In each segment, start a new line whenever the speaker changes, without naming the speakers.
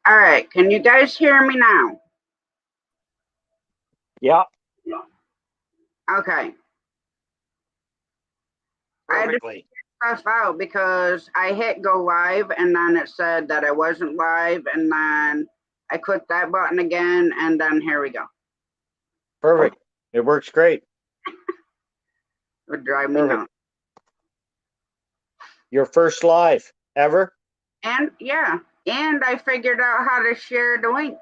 All right, can you guys hear me now?
Yeah.
Okay.
Perfectly.
I just stuff out because I hit go live and then it said that I wasn't live and then I clicked that button again and then here we go.
Perfect. It works great.
It would drive me nuts.
Your first live ever?
And yeah, and I figured out how to share the link.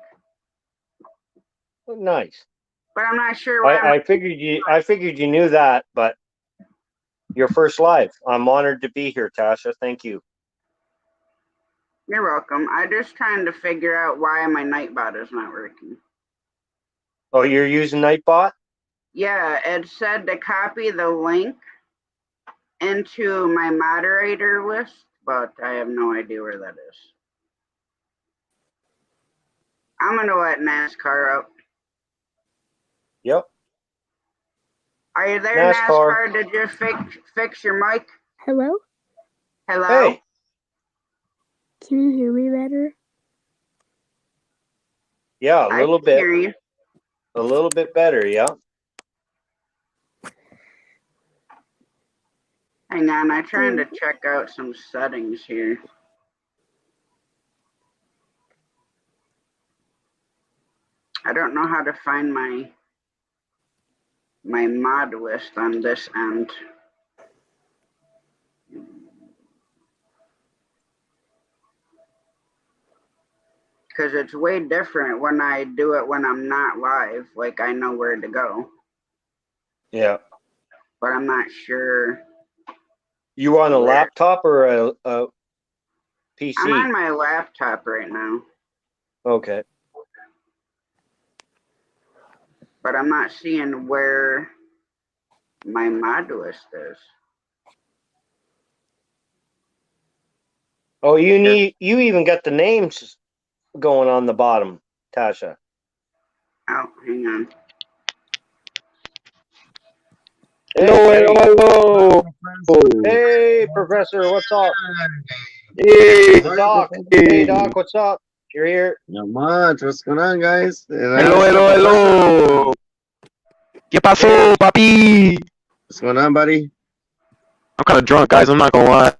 Nice.
But I'm not sure why.
I figured you knew that, but your first live. I'm honored to be here, Tasha. Thank you.
You're welcome. I'm just trying to figure out why my Nightbot is not working.
Oh, you're using Nightbot?
Yeah, it said to copy the link into my moderator list, but I have no idea where that is. I'm gonna let NASCAR up.
Yep.
Are you there, NASCAR? Did you fix your mic?
Hello?
Hello?
Hey.
Can you hear me better?
Yeah, a little bit.
Hear you.
A little bit better, yeah.
Hang on, I'm trying to check out some settings here. I don't know how to find my mod list on this end. Because it's way different when I do it when I'm not live. Like I know where to go.
Yeah.
But I'm not sure.
You on a laptop or a PC?
I'm on my laptop right now.
Okay.
But I'm not seeing where my mod list is.
Oh, you even got the names going on the bottom, Tasha.
Oh, hang on.
Hello. Hey, Professor, what's up?
Hey,
Doc. Hey, Doc, what's up? You're here.
Not much. What's going on, guys?
Hello. ¿Qué pasó, papi?
What's going on, buddy?
I'm kind of drunk, guys. I'm not gonna lie.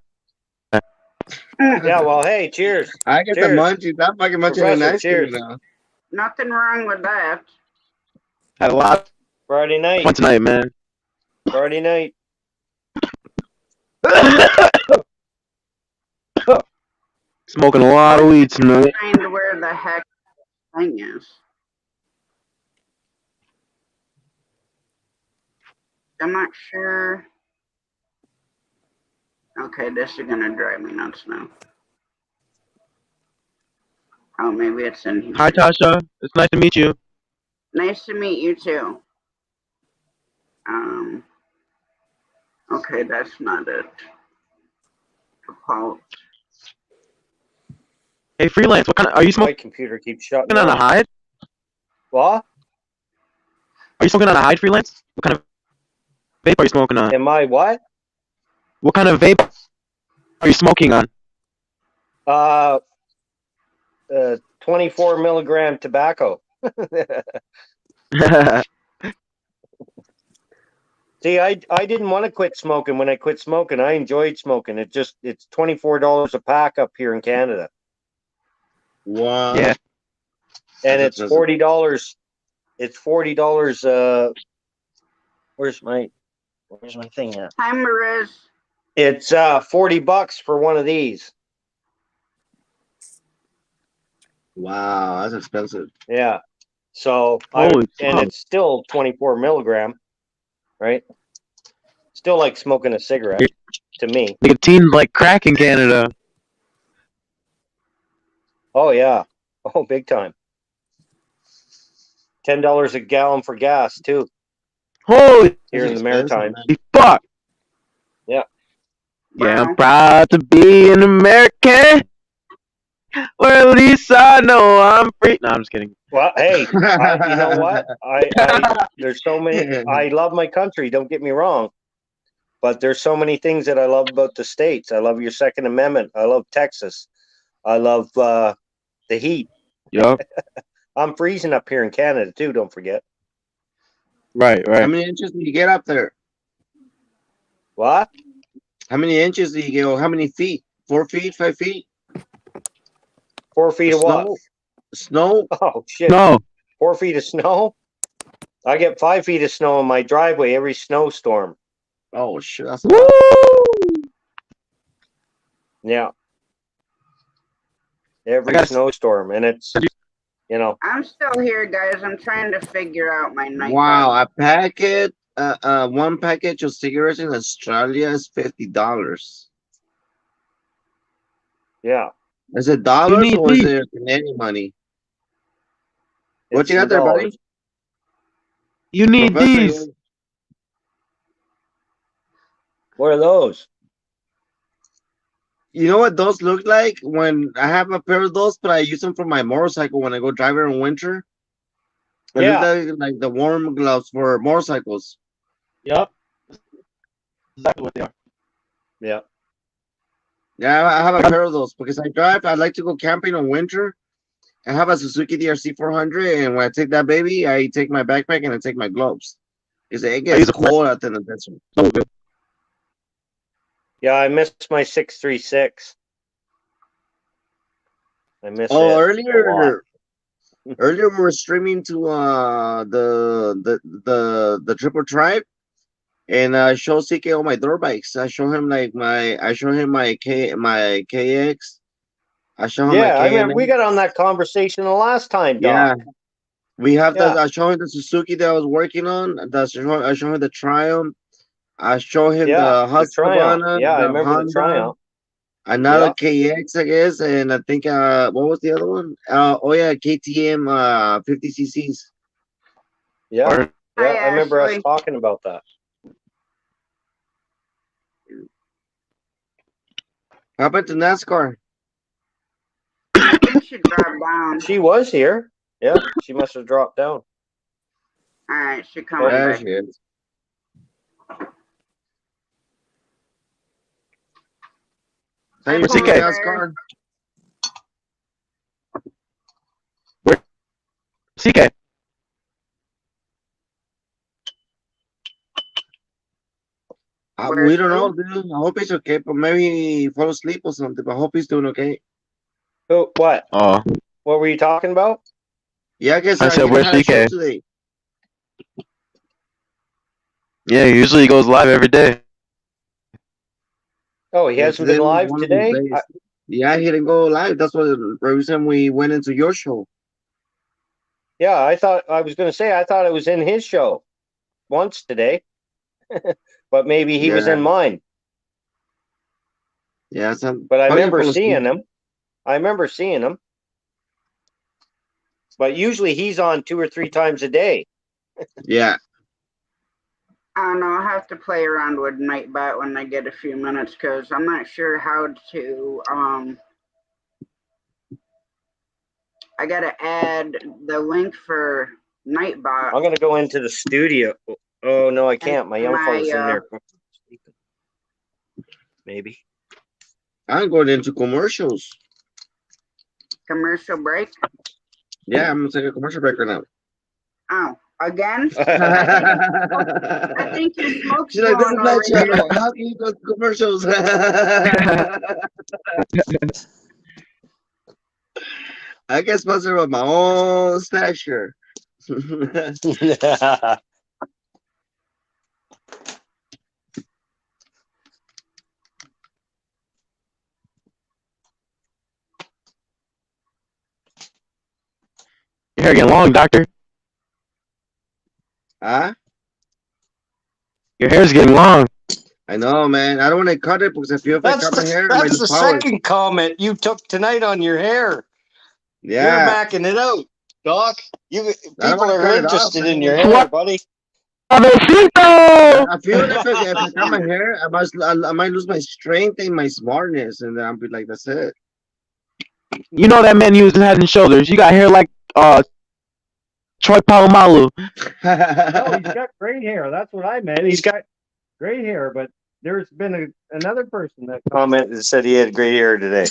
Yeah, well, hey, cheers.
I get
cheers.
the munchies. I'm fucking munching an ice cream now.
Nothing wrong with that.
Had a lot.
Friday night.
Fun tonight, man.
Friday night.
Smoking a lot of weed tonight.
Find where the heck thing is. I'm not sure. Okay, this is gonna drive me nuts now. Oh, maybe it's in here.
Hi, Tasha. It's nice to meet you.
Nice to meet you too. Okay, that's not it. Default.
Hey, freelance. What kind of are you smoking?
My computer keeps shutting
on a hide?
What?
Are you smoking on a hide, freelance? What kind of vape are you smoking on?
Am I what?
What kind of vape are you smoking on?
24 milligram tobacco. See, I didn't want to quit smoking. When I quit smoking, I enjoyed smoking. It's $24 a pack up here in Canada.
Wow.
Yeah.
And it's $40. It's $40. Where's my thing at?
Hi, Mariz.
It's $40 for one of these.
Wow, that's expensive.
Yeah. So and it's still 24 milligram, right? Still like smoking a cigarette to me.
Nicotine like crack in Canada.
Oh yeah. Oh, big time. $10 a gallon for gas too.
Holy
here in the Maritimes.
Fuck.
Yeah.
Yeah, I'm proud to be an American. Well, at least I know I'm free. No, I'm just kidding.
Well, hey, you know what? There's so many. I love my country. Don't get me wrong, but there's so many things that I love about the states. I love your Second Amendment. I love Texas. I love the heat.
Yup.
I'm freezing up here in Canada too. Don't forget.
Right,
How
right.
many inches do you get up there?
What?
How many inches do you get? Or how many feet? 4 feet, 5 feet?
4 feet of what?
Snow?
Oh shit!
No.
4 feet of snow. I get 5 feet of snow in my driveway every snowstorm.
Oh shit, that's a
Woo!
lot.
Yeah. Every
gotta-
snowstorm, and it's
I'm still here, guys. I'm trying to figure out my night.
Wow, a packet, one package of cigarettes in Australia is $50.
yeah.
Is it dollars
need
or is
these.
it Canadian money? What
It's
you got
in
there, buddy?
dollars.
You need
Professor,
these.
What are those?
you know what those look like? When I have a pair of those, but I use them for my motorcycle when I go driving in winter. They
Yeah.
look like the warm gloves for motorcycles.
Yup. Exactly what they are.
Yeah.
Yeah, I have a pair of those because I drive. I like to go camping in winter. I have a Suzuki DRC 400, and when I take that baby, I take my backpack and I take my gloves. Because it
use
gets
a-
cold out there in the desert.
So good.
Yeah, I missed my 636. I missed
Oh,
it. a lot.
earlier we were streaming to the Triple Tribe, and I show CK all my dirt bikes. I show him my KX. I show him
Yeah,
my
I
KNX.
remember we got on that conversation the last time,
Yeah,
Doc.
we have
Yeah.
I show him the Suzuki that I was working on. I show him the Triumph. I show him
Yeah,
the
the Triumph.
Husqvarna,
Yeah, I
the
remember the
Honda,
Triumph.
another
Yeah.
KX, I guess, and I think what was the other one? Oh yeah, KTM 50 cc's.
Yeah.
Or-
Yeah,
Hi,
I remember us
Ashley.
talking about that.
How about the NASCAR?
I think she dropped down.
She was here. Yeah, she must have dropped down.
All right, she coming
There
back.
she is. How you
Hi,
doing,
CK.
NASCAR?
CK.
Where's
We don't know,
who?
dude. I hope he's okay, but maybe he fell asleep or something. But I hope he's doing okay.
Who? What?
Oh.
What were you talking about?
Yeah, I guess
I said,
he
where's
had a show
CK?
today.
Yeah, usually he goes live every day.
Oh, he
Yeah,
hasn't
today
been
was
live
one of his
today?
days. Yeah, he didn't go live. That's what the reason we went into your show.
Yeah, I thought I was going to say I thought it was in his show once today, but maybe he was
Yeah.
in mine.
Yeah,
But I
probably
remember
fell asleep.
seeing him. I remember seeing him. But usually he's on 2 or 3 times a day.
Yeah.
I don't know. I'll have to play around with Nightbot when I get a few minutes because I'm not sure how to. I gotta add the link for Nightbot.
I'm going to go into the studio. Oh, no, I can't. My young
my,
fella's in there. Maybe.
I'm going into commercials.
Commercial break.
Yeah, I'm gonna take a commercial break right now.
Oh, again? I think your smoke's
She's like, this is
going
my
over
channel.
here.
How can you go to commercials? I get sponsored with my own stature.
Your hair getting long, doctor.
Huh?
Your hair's getting long.
I know, man. I don't want to cut it because I feel if I cut my hair, I might lose power.
comment you took tonight on your hair. You're
Yeah.
backing it out, Doc.
I don't
People
wanna
are
cut it
interested
off,
in
man.
your hair,
What?
buddy.
Suavecito!
I feel if I cut my hair, I might lose my strength and my smartness, and then I'll be like, that's it.
You know that man using Head and Shoulders. You got hair like Troy Polamalu.
No, he's got great hair. That's what I meant. He's got great hair, but there's been another person that commented that said he had great hair today.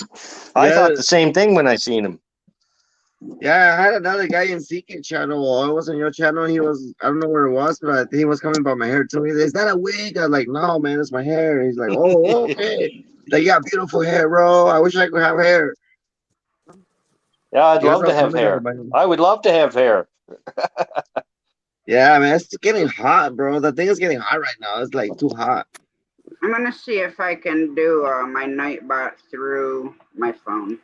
I
Yeah.
thought the same thing when I seen him.
Yeah, I had another guy in Secret channel. It wasn't your channel. He was, I don't know where it was, but I think he was coming about my hair too. He's like, is that a wig? I was like, no, man, it's my hair. He's like, oh, okay. Like, you got beautiful hair, bro. I wish I could have hair.
Yeah, I'd
He was
love to
all
have
commenting
hair.
about him.
I would love to have hair.
Yeah, man, it's getting hot, bro. The thing is getting hot right now. It's like too hot.
I'm gonna see if I can do my Nightbot through my phone.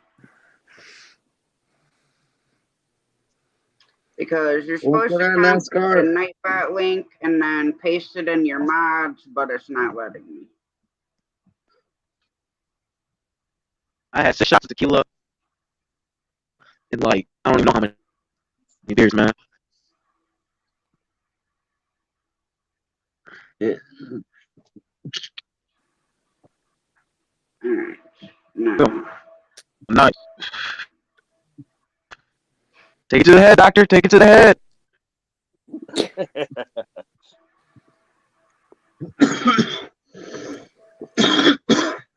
Because you're
Well,
supposed
put
to
on
copy the
NASCAR.
Nightbot link and then paste it in your mods, but it's not letting me.
I had 6 shots of tequila in like I don't even know how many beers, man.
Yeah.
Alright. No.
Nice. Take it to the head, doctor. Take it to the head.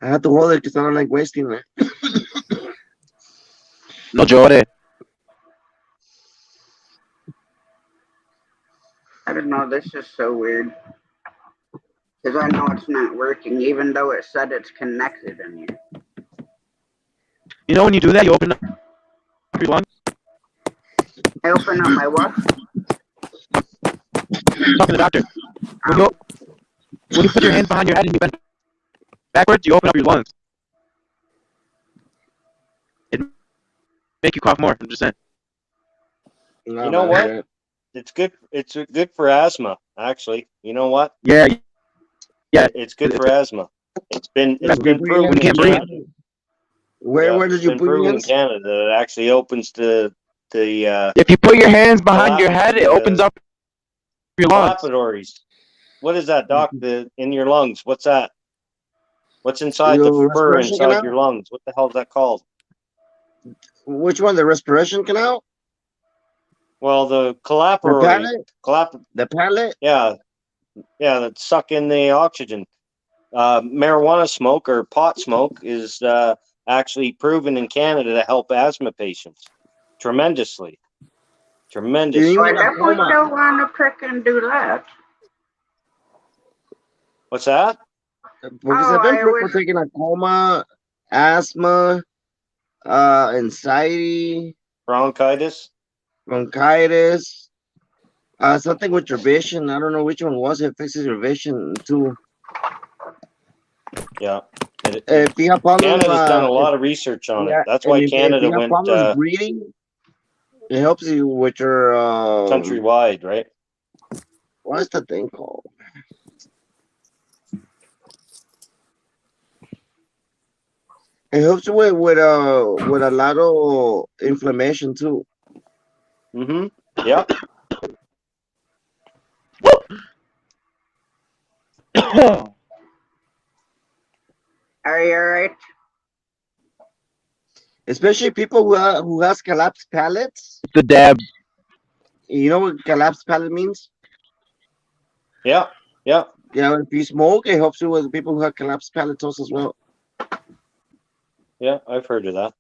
I have to hold it because I don't like wasting it.
No llore.
I don't know, this is so weird. Because I know it's not working, even though it said it's connected in here.
You know when you do that, you open up your lungs.
I open up my what?
Talking to the doctor. When you put your hands behind your head and you bend backwards, you open up your lungs. It make you cough more. I'm just saying.
You know what? It's good. It's good for asthma, actually. You know what?
Yeah.
It's good for asthma. It's been
You
proven in
can't breathe.
Canada.
Where did you
It's been
put your
proven in
hands?
Canada that it actually opens the
If you put your hands behind your head, it opens up your lungs.
capillaries. What is that, Doc? In your lungs. What's that? What's inside
Your
the fur
respiration
inside
canal?
your lungs? What the hell is that called?
Which one? The respiration canal?
Well, the
The
capillary.
palate? The palate?
Yeah, that suck in the oxygen. Marijuana smoke or pot smoke is actually proven in Canada to help asthma patients tremendously. Tremendous.
You
Well, I
mean a
definitely
coma?
don't want to frickin' do that.
What's that?
Because
Oh,
I've been
I
for
was.
taking a coma, asthma, anxiety,
Bronchitis.
bronchitis, something with your vision. I don't know which one was it. Fixes your vision too.
Yeah.
If you have problems,
Canada's done a lot of research on it. That's why
and if
Canada
you have
went
problems breathing, it helps you with your
countrywide, right?
what's the thing called? It helps you with a lot of inflammation too.
Mm-hmm. Yeah.
Are you alright?
Especially people who has collapsed palates.
The dab.
You know what collapsed palate means?
Yeah. Yeah.
Yeah, if you smoke, it helps you with people who have collapsed palates as well.
Yeah. I've heard of that.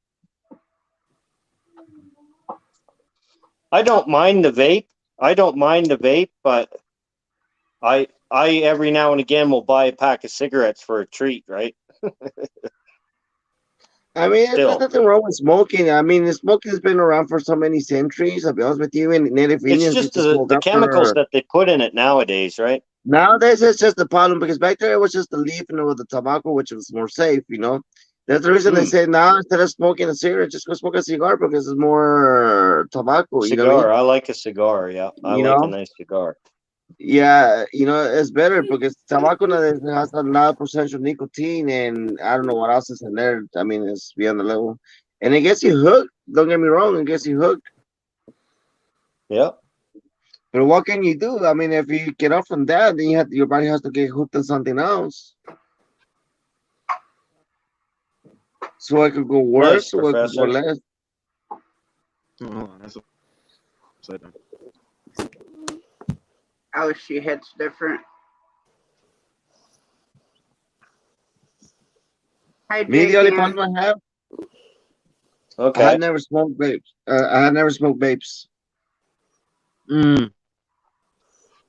I don't mind the vape, but I every now and again will buy a pack of cigarettes for a treat, right?
I mean,
Still.
there's nothing wrong with smoking. I mean, smoking has been around for so many centuries. I'll be honest with you. And Native
It's
Indians
just
used to smoke
the
up
chemicals
for.
that they put in it nowadays, right?
Nowadays, it's just the problem because back there it was just the leaf and with the tobacco, which was more safe. That's the reason they say now instead of smoking a cigarette, just go smoke a cigar because it's more tobacco. You know what I
Cigar.
mean?
I like a cigar. Yeah, I like a nice cigar.
Yeah, it's better because tobacco nowadays has a lot of potential nicotine and I don't know what else is in there. I mean, it's beyond the level. And it gets you hooked. Don't get me wrong, it gets you hooked.
Yeah.
But what can you do? I mean, if you get off from that, then your body has to get hooked on something else. So I could go worse,
Nice,
so I could go
Professor.
less.
Oh, hold on, that's upside down.
Oh, she hits different. Hi,
Me, the only
JK.
problem I have, I
Okay.
had never smoked vapes. I had never smoked vapes.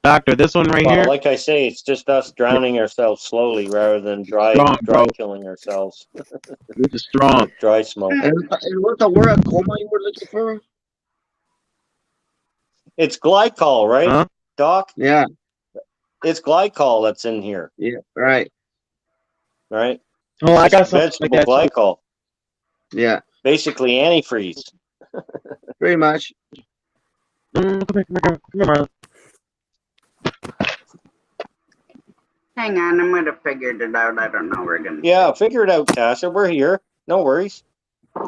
Doctor, this one right
Well,
here,
like I say, it's just us drowning ourselves slowly rather than
strong, bro.
dry killing ourselves
This is strong.
with dry smoke.
And what's the word coma you were looking for?
It's glycol, right,
Huh?
Doc?
Yeah,
It's glycol that's in here,
yeah, right.
right?
Oh, I got
Just
something like
vegetable
that too.
glycol,
Yeah,
basically antifreeze.
pretty much.
Come here, Marlon.
Hang on, I might have figured it out. I don't know. We're gonna.
Yeah, figure it out, Tasha. We're here. No worries.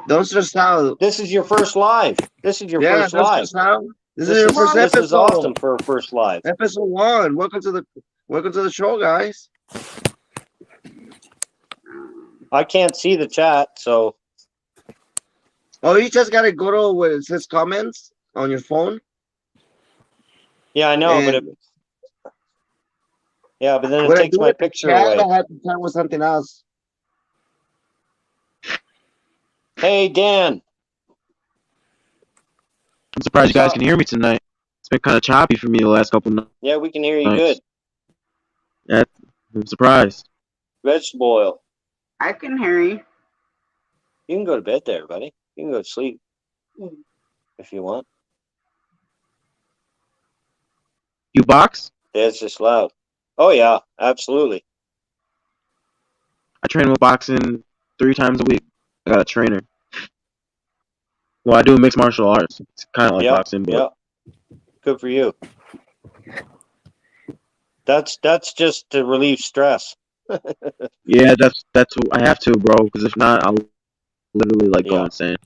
Don't stress out.
This is your first live. This is your
Yeah,
first
don't
live.
stress out. This is
This
your
is
first
this
episode.
is awesome for a first live.
Episode 1. Welcome to the show, guys.
I can't see the chat, so
Oh, you just gotta go to where it says comments on your phone.
yeah, I know, but
And
but then it
when I
takes
do
my
it in
picture
chat,
away.
I have to type with something else.
Hey, Dan.
I'm surprised you guys
So-
can hear me tonight. It's been kind of choppy for me the last couple nights.
Yeah, we can hear you
Nice.
good.
I'm surprised.
Vegetable oil.
I can hear you.
You can go to bed there, buddy. You can go to sleep if you want.
You box?
Dad's just loud. Oh yeah, absolutely.
I train with boxing 3 times a week. I got a trainer. Well, I do mixed martial arts. It's kind of like
Yeah,
boxing, but
yeah. Good for you. That's just to relieve stress.
yeah, that's what I have to, bro. Because if not, I'll literally go
Yeah.
insane.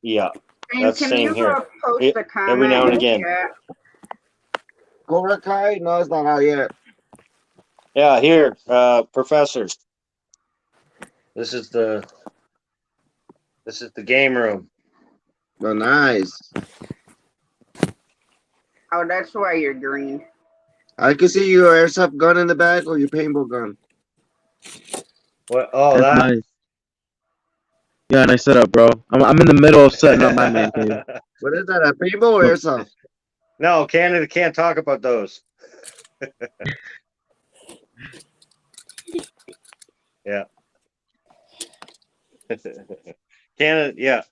Yeah.
And
That's
can
same
you
here.
post
Yeah,
a comment
every now and
in
again.
chat?
Cobra Kai? No, it's not out yet.
Yeah, here, Professor. This is the game room.
Oh, nice.
Oh, that's why you're green.
I can see your airsoft gun in the back or your paintball gun.
What? Oh,
That's
that.
nice. Yeah, nice setup, bro. I'm in the middle of setting up my man cave.
What is that? A paintball or airsoft?
No, Canada can't talk about those. Yeah. Canada, yeah.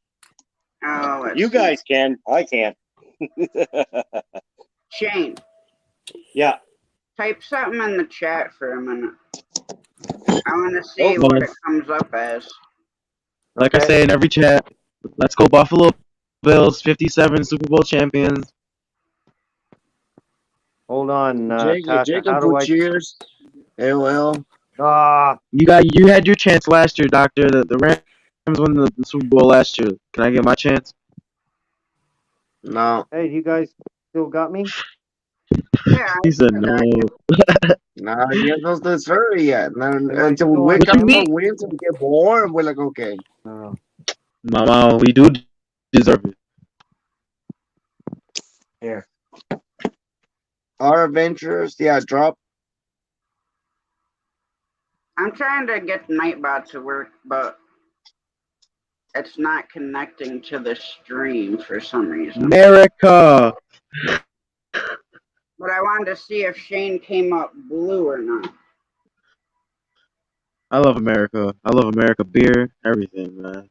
Oh, let's
You
see.
guys can. I can't.
Shane,
Yeah.
type something in the chat for a minute. I want to see
Oh,
what
well.
it comes up as.
Like I
Okay.
say in every chat, let's go Buffalo Bills, 57 Super Bowl champions.
Hold on,
Jacob,
Tasha. How do
put
I?
cheers. AOL.
You had your chance last year, Doctor. The Rams won the Super Bowl last year. Can I get my chance?
No,
Hey, you guys still got me?
Yeah,
He said
I
no.
no, you're not supposed to serve it yet. No,
I
until we
still
wake
What
up
you
more
mean?
wins and we get bored, we're like, okay.
Mama, we do deserve it.
Here.
Our adventures, yeah, drop.
I'm trying to get Nightbot to work, but it's not connecting to the stream for some reason.
America.
But I wanted to see if Shane came up blue or not.
I love America. I love America beer, everything, man.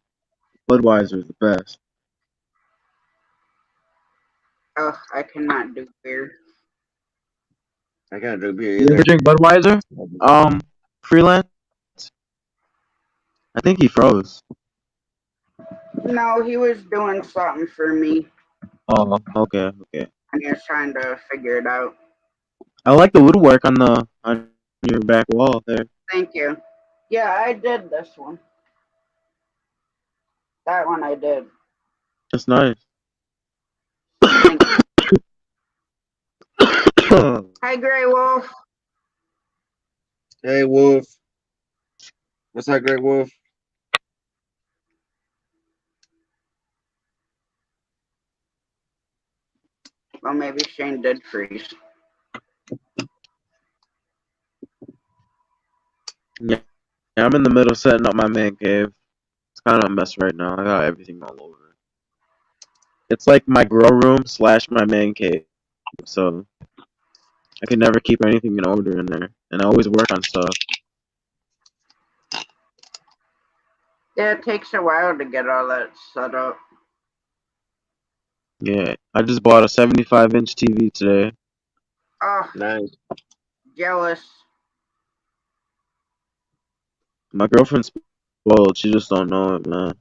Budweiser is the best.
Ugh, I cannot do beer.
I can't drink beer
You ever
either.
drink Budweiser? Freelance? I think he froze.
No, he was doing something for me,
Oh, okay.
and he was trying to figure it out.
I like the woodwork on your back wall there.
Thank you. Yeah, I did this one. That one I did.
That's nice.
Thank you. Hi, Grey Wolf.
Hey, Wolf. What's that, Great Wolf?
Well, maybe Shane did freeze.
Yeah, Yeah, I'm in the middle of setting up my man cave. It's kind of a mess right now. I got everything all over. It's like my grow room / my man cave. So I can never keep anything in order in there, and I always work on stuff.
Yeah, it takes a while to get all that set up.
Yeah, I just bought a 75-inch TV today.
Oh,
Nice.
jealous.
My girlfriend's spoiled. She just don't know it, man.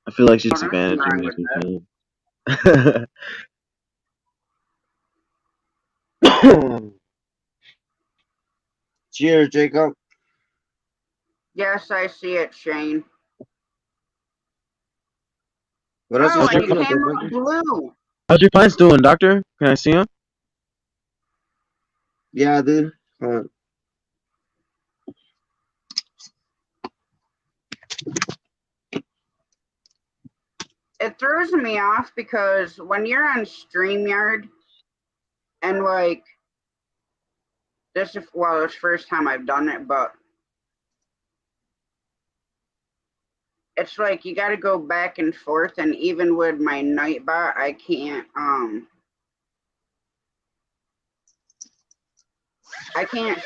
I feel like she's
Oh, nothing
advantaging
wrong
me
with that.
sometimes.
Cheers, Jacob.
Yes, I see it, Shane.
What else
Oh,
is
and you
cooking up
came
there,
out blue.
How's your plants doing, doctor? Can I see them?
Yeah, dude. Hold on.
It throws me off because when you're on StreamYard and like this is well, it's the first time I've done it, but it's like you got to go back and forth, and even with my Nightbot, I can't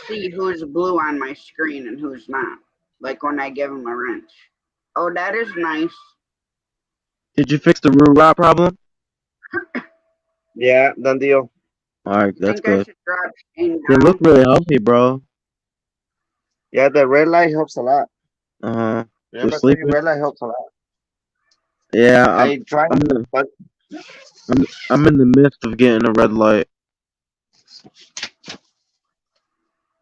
see who's blue on my screen and who's not. Like when I give him a wrench. Oh, that is nice.
Did you fix the root rot problem?
Yeah, done deal.
Alright,
I
that's
think I
good.
should drop Shane
They
down.
look really healthy, bro.
Yeah, the red light helps a lot.
Uh-huh. They're
Remember, I told you
sleeping?
red light helps a lot.
Yeah,
I tried,
I'm, in,
but
I'm in the midst of getting a red light.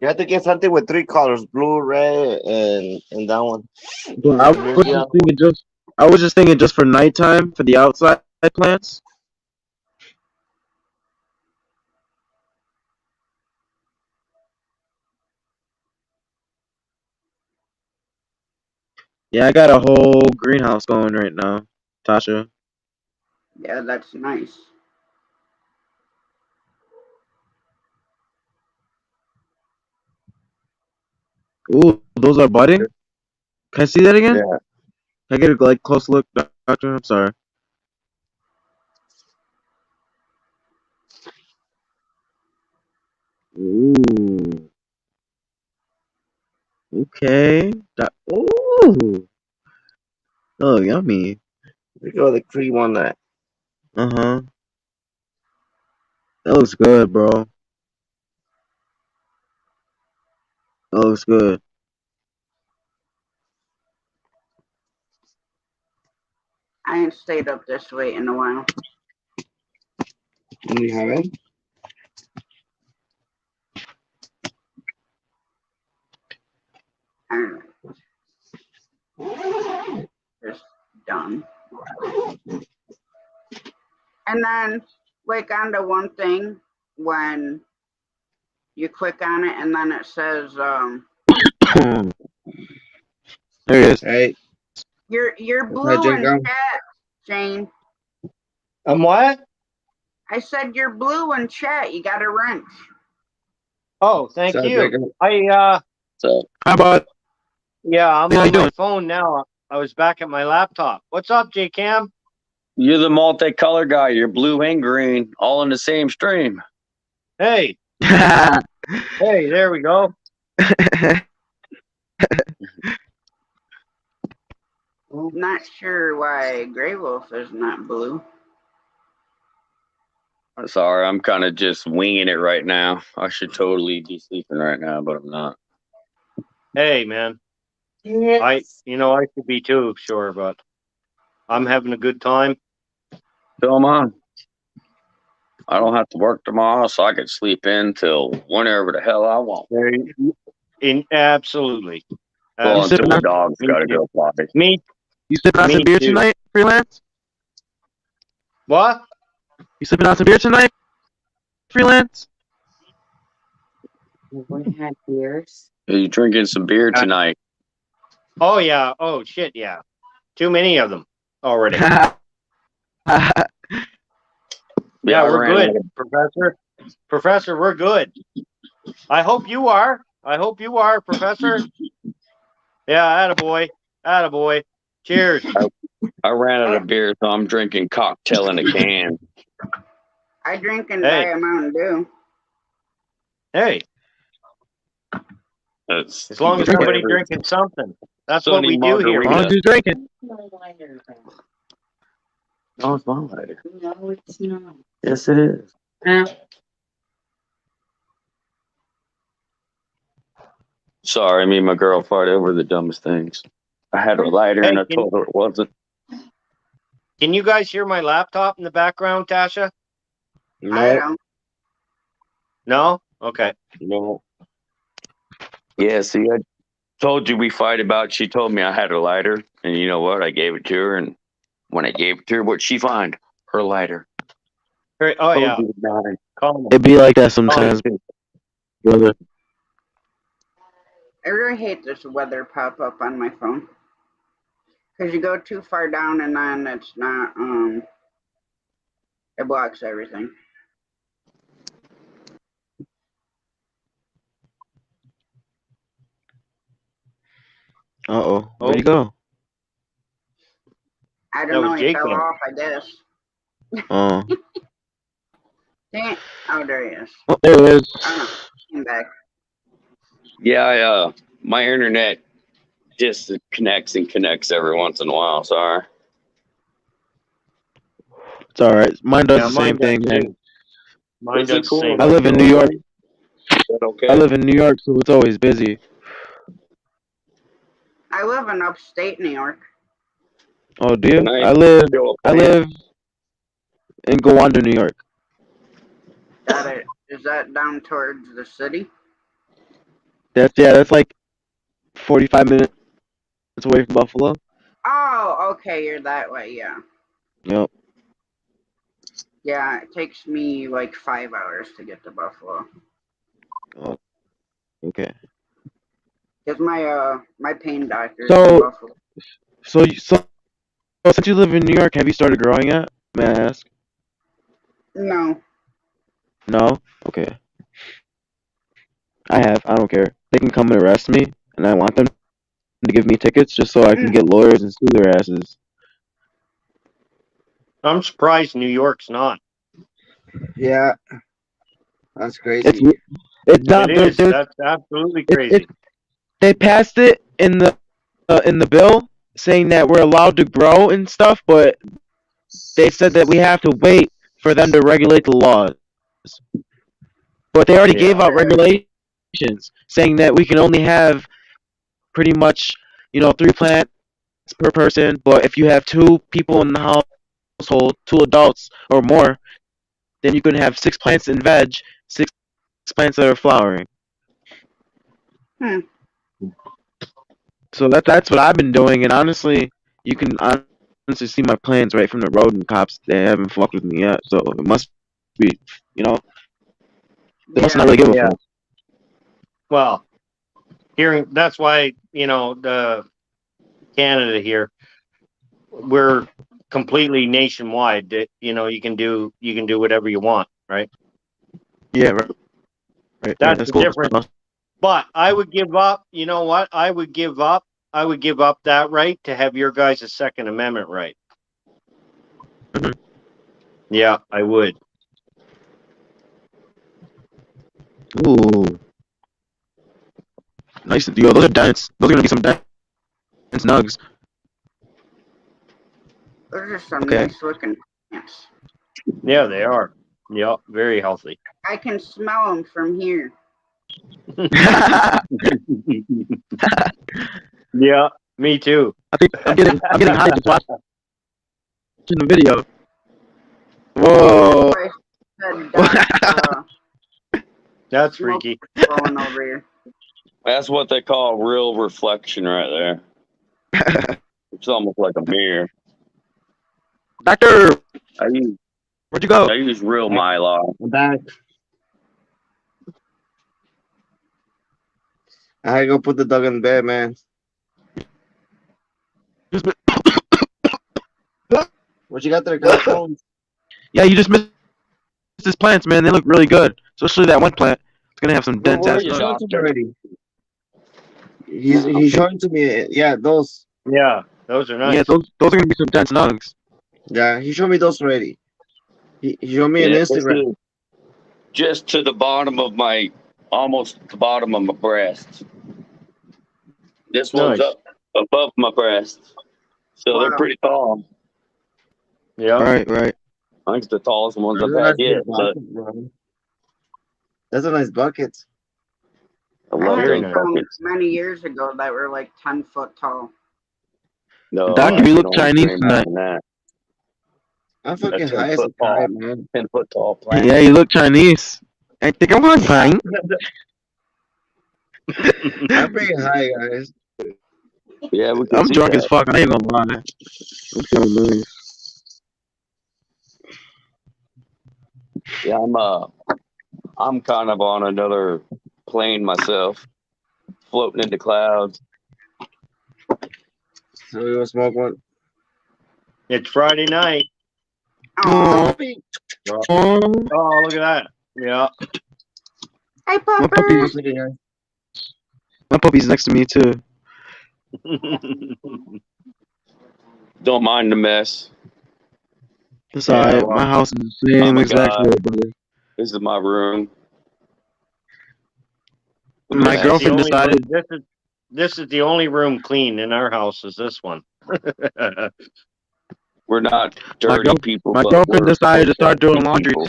you have to get something with 3 colors: blue, red, and that one.
But I was just thinking just for nighttime for the outside plants. Yeah, I got a whole greenhouse going right now, Tasha.
Yeah, that's nice.
Ooh, those are budding? Can I see that again?
Yeah.
Can I get a close look, doctor? I'm sorry. Ooh. Okay. Ooh. Oh, yummy.
We go the cream on that.
Uh-huh. That looks good, bro. That looks good.
I ain't stayed up this late in a while.
You have it?
Alright. Just done. And then like on the one thing when you click on it and then it says
There it is.
Hey,
you're
what's that,
blue in
Jacob?
chat, Shane.
What?
I said you're blue in chat. You got a wrench.
Oh, thank
What's up,
you.
Jacob?
So
How about
yeah, I'm
how you
on my
doing?
phone now. I was back at my laptop. What's up, J Cam?
You're the multicolor guy. You're blue and green, all in the same stream.
Hey, there we go.
Not sure why Grey Wolf is not blue.
Sorry, I'm kind of just winging it right now. I should totally be sleeping right now, but I'm not.
Hey, man. I should be too, sure, but I'm having a good time.
Come on. I don't have to work tomorrow, so I can sleep in till whenever the hell I want.
Absolutely.
Well, until
sipping
the
on-
dog's got to go potty.
Me?
You sipping on
Me
some beer
too.
tonight, freelance?
What?
You sipping on some beer tonight, freelance?
We had beers.
Are you drinking some beer tonight?
Oh yeah. Oh shit. Yeah. Too many of them already. Yeah,
I
we're
ran
good,
out of-
Professor. Professor, we're good. I hope you are. I hope you are, Professor. Yeah, attaboy. Attaboy. Cheers.
I ran out of beer, so I'm drinking cocktail in a can.
I drink and
Hey.
Diet Mountain Dew.
Hey,
That's
as long as
Drink it.
somebody's drinking something. That's what
Sunny
we do here.
As long as you're drinking.
No, it's my lighter.
No, it's not.
Yes, it is. Sorry, me and my girl fight over the dumbest things. I had a lighter and I
Hey,
told her it wasn't.
Can you guys hear my laptop in the background, Tasha?
I
No,
don't.
No? Okay.
No. Yeah, see, I told you we fight about. She told me I had a lighter, and you know what? I gave it to her, and when I gave it to her, what'd she find? Her lighter.
Oh,
Told
yeah.
you to die.
Call them.
It'd be like that
Call
sometimes,
them.
brother.
I really hate this weather pop up on my phone. Because you go too far down and then it's not, it blocks everything.
Uh-oh. Where'd you go?
I
That
don't know,
was
it
Jake
fell
then.
off, I guess.
Oh.
Dang it. Oh, there he is.
Oh, there it is.
I don't know. Came back.
Yeah, my internet just connects and connects every once in a while. Sorry.
It's alright. Mine does
Yeah,
the same
mine does
thing, man.
too. Mine
Is it
does the
cool?
same.
I live in New York.
Is that okay?
I live in New York, so it's always busy.
I live in upstate New York.
Oh, do you?
Nice.
I live
Yo,
I live in Gowanda, New York.
Got it. Is that down towards the city?
That's like 45 minutes away from Buffalo.
Oh, okay, you're that way, yeah.
Yep.
Yeah, it takes me like 5 hours to get to Buffalo.
Oh, okay.
Because my pain doctor is
So-
in Buffalo.
So since you live in New York, have you started growing yet? May I ask?
No.
No? Okay. I have. I don't care. They can come and arrest me, and I want them to give me tickets just so I can get lawyers and sue their asses.
I'm surprised New York's not.
yeah, that's crazy.
It's not.
It
they're-
is.
they're-
That's absolutely
it-
crazy.
they passed it in the bill saying that we're allowed to grow and stuff, but they said that we have to wait for them to regulate the laws. But they already gave out regulations saying that we can only have pretty much, 3 plants per person. But if you have 2 people in the household, 2 adults or more, then you can have 6 plants in veg, 6 plants that are flowering.
Hmm.
So that's what I've been doing, and honestly, you can honestly see my plans right from the road, and cops, they haven't fucked with me yet. So it must be, they must not really give a
Yeah.
fuck.
Well, that's why, the Canada here, we're completely nationwide. That, you can do whatever you want, right?
Yeah, right.
That's the
cool.
difference. But I would give up. You know what? I would give up that right to have your guys' Second Amendment right.
Mhm.
Yeah, I would.
Ooh, nice. Yo, those are dents. Those are gonna be some dents nugs.
Those are some
Okay.
nice looking plants.
Yeah, they are. Yeah, very healthy.
I can smell them from here.
Yeah, me too.
I think I'm getting high just watching the video. Whoa.
I said that,
That's
smoke
freaky.
blowing over here.
That's what they call real reflection right there. It's almost like a mirror.
Doctor,
I
where'd you go?
use real Mylar.
I'm back. I had to go put the dog in bed, man. What you got there, California?
Yeah, you just missed his plants, man. They look really good, especially that one plant. gonna have some
Where
dents
were
after
you,
He
that.
showed it to me
doctor?
already. He's showing to me. Yeah, those.
Yeah, those are nice.
Yeah, those are gonna be some dense nugs.
Yeah, he showed me those already. He showed me on
Yeah, this
Instagram.
is just to the bottom of my, almost the bottom of my breast. This one's
Nice.
up above my breast, so they're
Wow.
pretty tall.
Yeah.
Right.
I think it's the tallest ones
That's
I've
a
had
nice
yet, but
bucket, bro. That's a nice bucket.
I
I
love
had
Very
those
nice.
some
buckets.
many years ago that were like 10 foot tall.
No,
Doctor,
I
you
can
look
only
Chinese
dream
tonight.
having that.
I'm
A
fucking
10
high as a
foot tall,
kite, man.
10 foot tall plant.
Yeah, you look Chinese. I think I'm on fine.
I'm pretty high, guys.
Yeah, we can
I'm
see
drunk as
that.
fuck. I ain't gonna lie. I'm feeling nice.
Yeah, I'm kind of on another plane myself, floating into clouds.
So we will smoke one.
It's Friday night.
Oh,
Oh,
Oh, look at that. Yeah.
hey,
my
Pupper.
puppy's my puppy's next to me too.
Don't mind the mess.
It's
Yeah,
alright.
well,
My house is the same
I'm a
exact
guy.
way, brother.
This is my room.
My
Mess.
girlfriend decided.
This is the only room clean in our house is this one.
We're not
My,
dirty
girl,
people,
my
but
girlfriend
we're
decided to start doing laundry
people.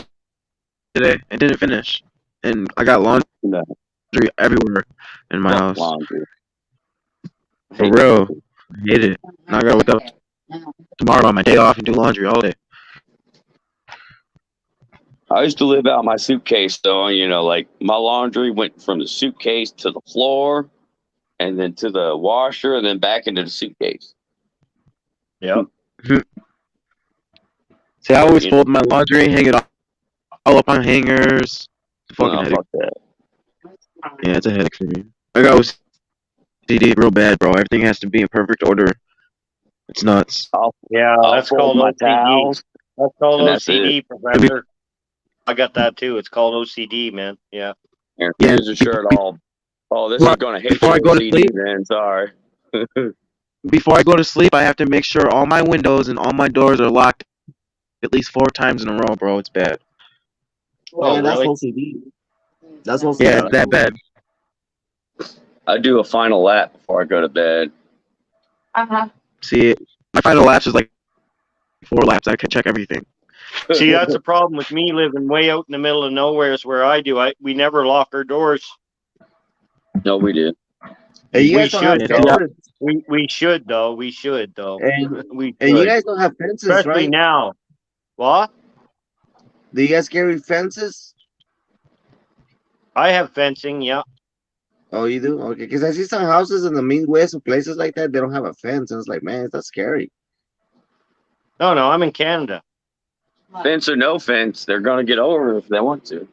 today and didn't finish, and I got laundry
No,
everywhere in my
fuck
house.
laundry.
For real, I hate it. Now I gotta wake up tomorrow on my day off and do laundry all day.
I used to live out my suitcase, though. You know, like my laundry went from the suitcase to the floor, and then to the washer, and then back into the suitcase.
Yep.
See, I always
You
fold my laundry, hang it all up on hangers. It's a fucking
No,
headache.
fuck that.
Yeah, it's a headache for me. I got OCD real bad, bro. Everything has to be in perfect order. It's nuts.
Yeah,
I'll
that's
fold
called
my
OCD.
towels.
That's called
and that's
OCD, Professor. I got that too. It's called OCD, man. Yeah.
And
Yeah,
here's a shirt all. Oh, this is gonna hate
before I
you,
go to
CD,
sleep-
then. Sorry.
Before I go to sleep, I have to make sure all my windows and all my doors are locked at least 4 times in a row, bro. It's bad.
Oh,
Man, that's
really?
OCD. That's OCD.
Yeah, it's that bad.
I do a final lap before I go to bed.
See, my final lapse is like 4 laps. I can check everything.
See, that's the problem with me living way out in the middle of nowhere is where I do. We never lock our doors.
No, we do.
Hey, you
We
guys don't have
should,
though.
fences.
We should though. We should though.
And,
We
and you
should.
guys don't have fences,
Especially
right?
now. What?
Do you guys carry fences?
I have fencing. Yeah.
Oh, you do? Okay, because I see some houses in the Midwest or places like that, they don't have a fence. And it's like, man, that's scary.
No, I'm in Canada.
Fence or no fence, they're gonna get over if they want to.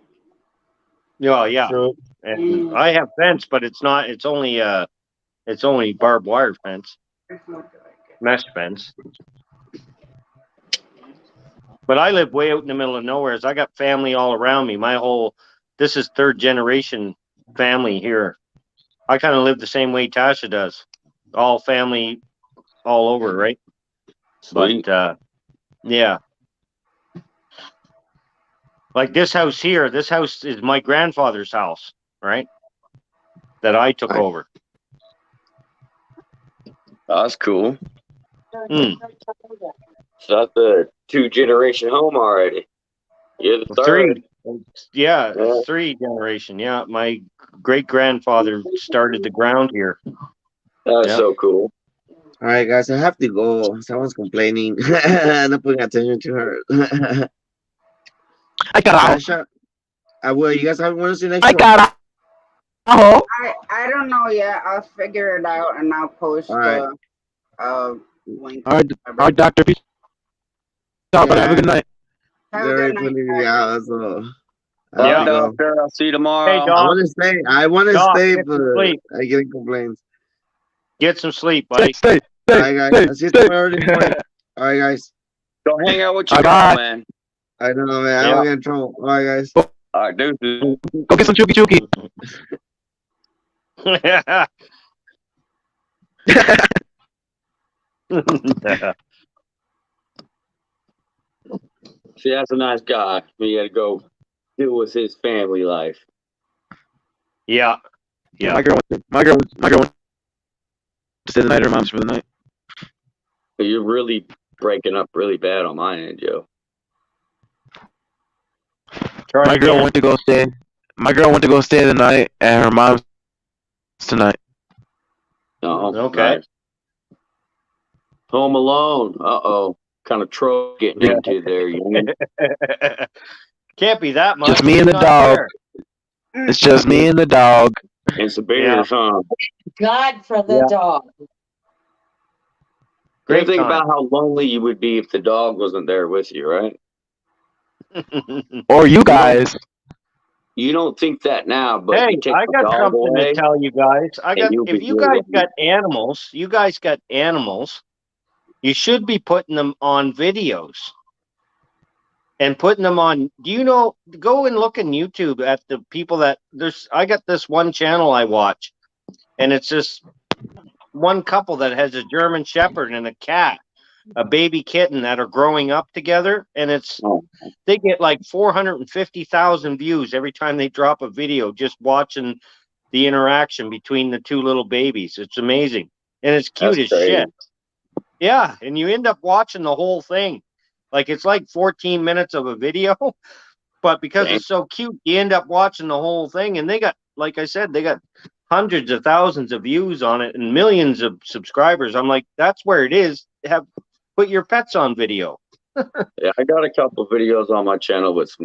Yeah, yeah.
True.
And I have fence, but it's not. It's only barbed wire fence, mesh fence. But I live way out in the middle of nowhere. So I got family all around me. This is 3rd generation family here. I kind of live the same way Tasha does. All family, all over, right?
Sweet.
But yeah. Like this house here, this house is my grandfather's house, right? That I took
Right.
over.
That's cool.
Mm.
So that's the 2-generation home already. You're the 3rd.
3. Yeah,
Yeah.
3 generation. Yeah, my great grandfather started the ground here.
That's
Yeah.
so cool.
All right, guys, I have to go. Someone's complaining. I'm not putting attention to her.
I got out.
Tasha, I will. You guys have one to see next
I
one?
got out. Oh,
I don't know yet. I'll figure it out and I'll post
All right.
the link.
all right, Doctor. Peace out, but have a good night.
Have a
They're
good night,
putting
guys.
me out, so
Bye,
Yeah.
doctor. I'll see you tomorrow.
Hey,
I
Doc,
want to stay. I want to
Doc,
stay,
get
but
some sleep.
I get complaints.
Get some sleep,
Stay,
buddy.
stay,
All right, guys. I'll see you tomorrow in the morning. All right, guys.
Don't hang out with your
Bye-bye.
girl, man.
I don't know, man. I
Yeah.
don't get in trouble. All right, guys.
All right, deuces.
Go get some Chuki Chuki.
See, that's a nice guy. He had to go deal with his family life.
Yeah. Yeah.
My girl went to stay the night at her mom's for the night.
You're really breaking up really bad on my end, Joe.
Try
My girl
again.
went to go stay. My girl went to go stay the night at her mom's tonight.
Oh,
Okay.
nice. Home Alone. Uh-oh. Kind of troll getting
Yeah.
into there. You know?
Can't be that much.
Just me and the
Not
dog.
there.
It's just me and the dog.
And some beers, huh?
God for the
Yeah.
dog.
Great
Think
time.
about how lonely you would be if the dog wasn't there with you, right?
Or you guys.
You don't think that now, but
Hey,
you take
I
the
got
dog
something
away.
to tell you guys.
you'll
If
be
you
really
guys
lucky.
got animals, you should be putting them on videos and putting them on. Do you know? Go and look in YouTube at the people that I got this one channel I watch, and it's just one couple that has a German Shepherd and a cat, a baby kitten that are growing up together, and
Oh,
they get like 450,000 views every time they drop a video, just watching the interaction between the two little babies. It's amazing, and it's cute
that's
as
crazy.
shit. Yeah, and you end up watching the whole thing. Like it's like 14 minutes of a video, but because
Dang.
it's so cute, you end up watching the whole thing. And they got, like I said, they got hundreds of thousands of views on it and millions of subscribers. I'm like, that's where it is. Put your pets on video.
Yeah, I got a couple videos on my channel with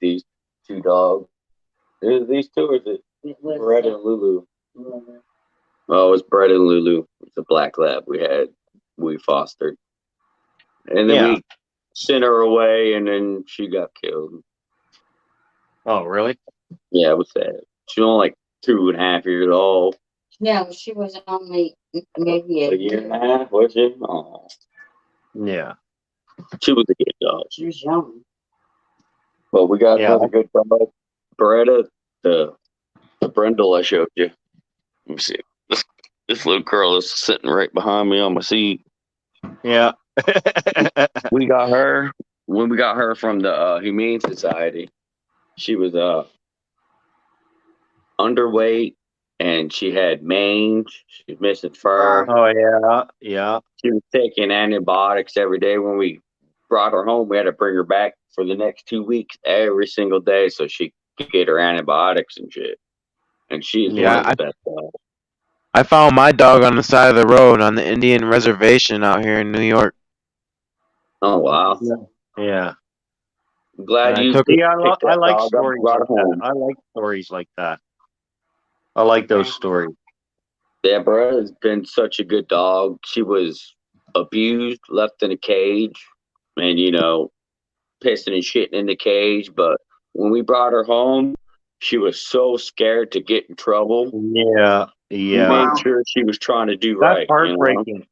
these two dogs. Is it these two or is it Brett and Lulu? Oh, it was Brett and Lulu. It's a black lab we fostered. And then
Yeah.
we sent her away and then she got killed.
Oh, really?
Yeah, it was sad. She was only like 2.5 years old.
No, she was only maybe
A year and a half, was she? Oh,
Yeah.
she was a good dog.
She was young.
Well, we got
Yeah.
another good dog. Beretta, the Brindle I showed you. Let me see. This little girl is sitting right behind me on my seat.
Yeah.
We got her when we got her from the Humane Society. She was underweight and she had mange. She was missing fur.
Oh, yeah. Yeah.
She was taking antibiotics every day. When we brought her home, we had to bring her back for the next 2 weeks every single day so she could get her antibiotics and shit. And she's
Yeah,
one of the best dogs.
I found my dog on the side of the road on the Indian reservation out here in New York.
Oh wow!
Yeah.
I'm glad
I
you
took
picked
Yeah,
that
I like
dog up
stories
and brought
like
her home.
that. I like stories like that. I like those stories.
Yeah, Beretta has been such a good dog. She was abused, left in a cage, and pissing and shitting in the cage. But when we brought her home, she was so scared to get in trouble.
Yeah.
We
Yeah.
made sure she was trying to do
That's
right.
heartbreaking.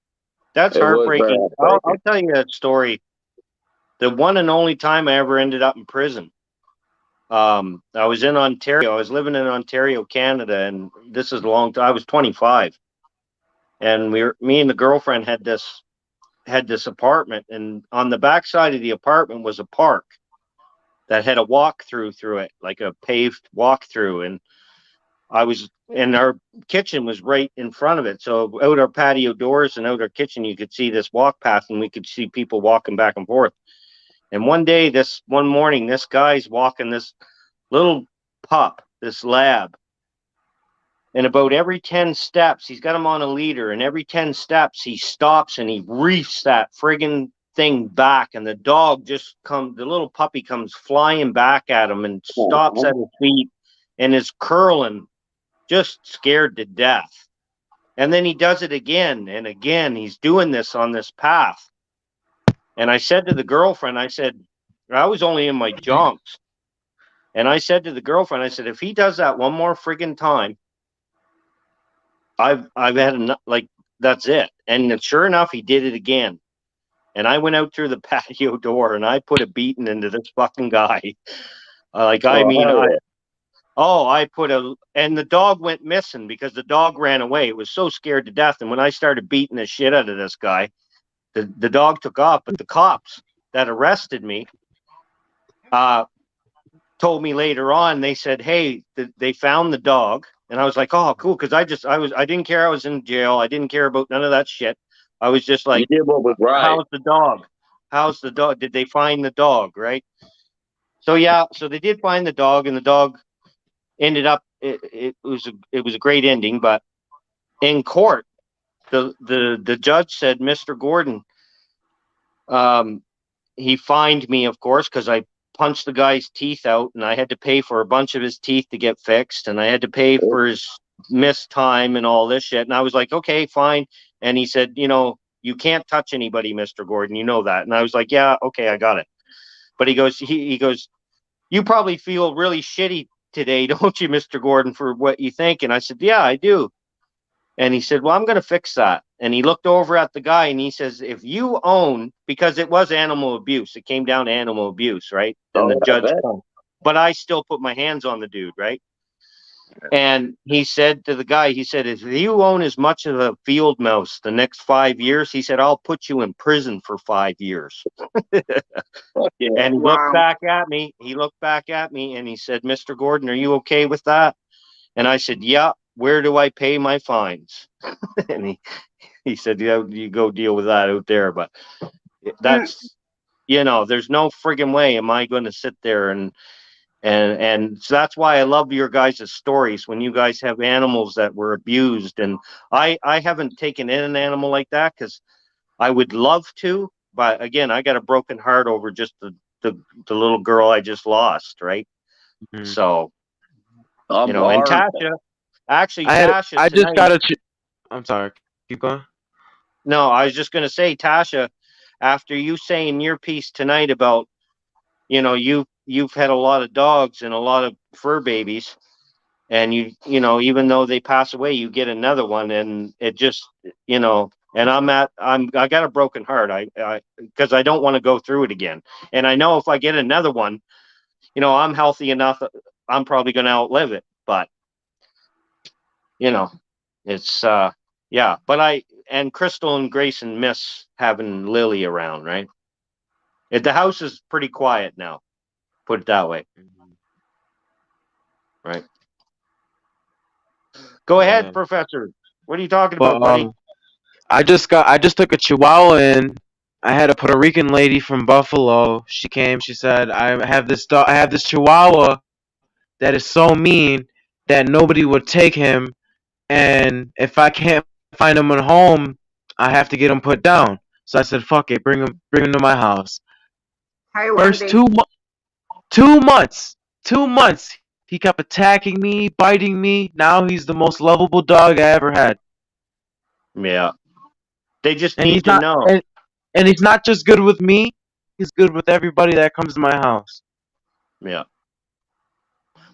That's
It was
heartbreaking.
very
I'll tell you a story. The one and only time I ever ended up in prison. I was in Ontario. I was living in Ontario, Canada, and this is a long time. I was 25, and me and the girlfriend had this apartment, and on the back side of the apartment was a park that had a walk-through through it, like a paved walk-through, and our kitchen was right in front of it. So out our patio doors and out our kitchen, you could see this walk path, and we could see people walking back and forth. And one morning, this guy's walking this little pup, this lab. And about every 10 steps, he's got him on a leader. And every 10 steps, he stops and he reefs that friggin' thing back. And the little puppy comes flying back at him and stops at his feet and is curling, just scared to death. And then he does it again and again. He's doing this on this path. And I said to the girlfriend, I was only in my junks. And I said to the girlfriend, if he does that one more friggin' time, I've had enough, like, that's it. And sure enough, he did it again. And I went out through the patio door and I put a beating into this fucking guy. Like, I mean, I put and the dog went missing because the dog ran away. It was so scared to death. And when I started beating the shit out of this guy, the dog took off. But the cops that arrested me told me later on, they said, hey, they found the dog. And I was like, oh, cool. Because I didn't care I was in jail. I didn't care about none of that shit. I was just like,
you did what was right.
how's the dog? How's the dog? Did they find the dog? Right. So, yeah. So they did find the dog, and the dog ended up, it was a great ending. But in court, the judge said, Mr. Gordon, he fined me, of course, because I punched the guy's teeth out, and I had to pay for a bunch of his teeth to get fixed, and I had to pay for his missed time and all this shit. And I was like, okay, fine. And he said, you can't touch anybody, Mr. Gordon. You know that. And I was like, yeah, okay, I got it. But he goes, you probably feel really shitty today, don't you, Mr. Gordon, for what you think? And I said, yeah, I do. And he said, well, I'm going to fix that. And he looked over at the guy and he says, if you own, because it was animal abuse, it came down to animal abuse, right? And the judge, but I still put my hands on the dude, right? And he said to the guy, he said, if you own as much of a field mouse the next 5 years, he said, I'll put you in prison for 5 years. And he looked back at me. He looked back at me and he said, Mr. Gordon, are you okay with that? And I said, yeah. Where do I pay my fines? And he said, yeah, you go deal with that out there. But that's, there's no friggin' way am I going to sit there and so that's why I love your guys' stories when you guys have animals that were abused. And I haven't taken in an animal like that because I would love to, but again, I got a broken heart over just the little girl I just lost, right? Mm-hmm. So, and Tasha. Actually, Tasha,
I just got I'm sorry. Keep going.
No, I was just going to say, Tasha, after you saying your piece tonight about, you've had a lot of dogs and a lot of fur babies, and even though they pass away, you get another one, and it just, and I got a broken heart, because I don't want to go through it again, and I know if I get another one, I'm healthy enough, I'm probably going to outlive it, but. It's yeah, but and Crystal and Grayson miss having Lily around, right? The house is pretty quiet now, put it that way. Right. Go ahead, Professor. What are you talking about, buddy?
I just took a Chihuahua in. I had a Puerto Rican lady from Buffalo. She came, she said, I have this Chihuahua that is so mean that nobody would take him. And if I can't find him at home, I have to get him put down. So I said, "Fuck it, bring him to my house." First 2 months, he kept attacking me, biting me. Now he's the most lovable dog I ever had.
Yeah, they just need to know.
And he's not just good with me; he's good with everybody that comes to my house.
Yeah.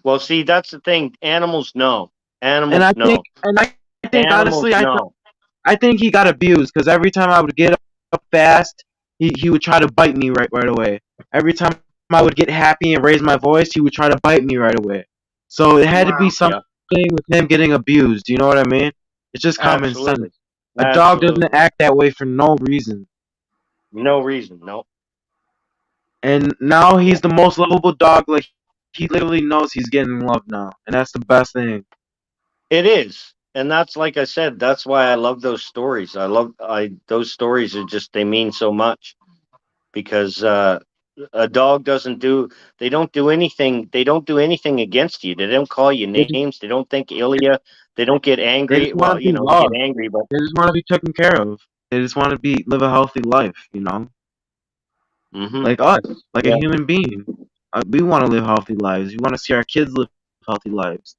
Well, see, that's the thing. Animals know. Animals know.
I think honestly, I think he got abused because every time I would get up fast, he would try to bite me right away. Every time I would get happy and raise my voice, he would try to bite me right away. So it had to be something with him getting abused. You know what I mean? It's just common sense. A dog doesn't act that way for no reason.
No reason, no.
And now he's the most lovable dog. Like, he literally knows he's getting love now, and that's the best thing.
It is, and that's, like I said, that's why I love those stories. Those stories are just, they mean so much, because a dog they don't do anything against you. They don't call you names. They don't think ill of you. They don't get angry. Well, they get angry, but
they just want to be taken care of. They just want to live a healthy life,
Mm-hmm.
Like us, like a human being. We want to live healthy lives. We want to see our kids live healthy lives.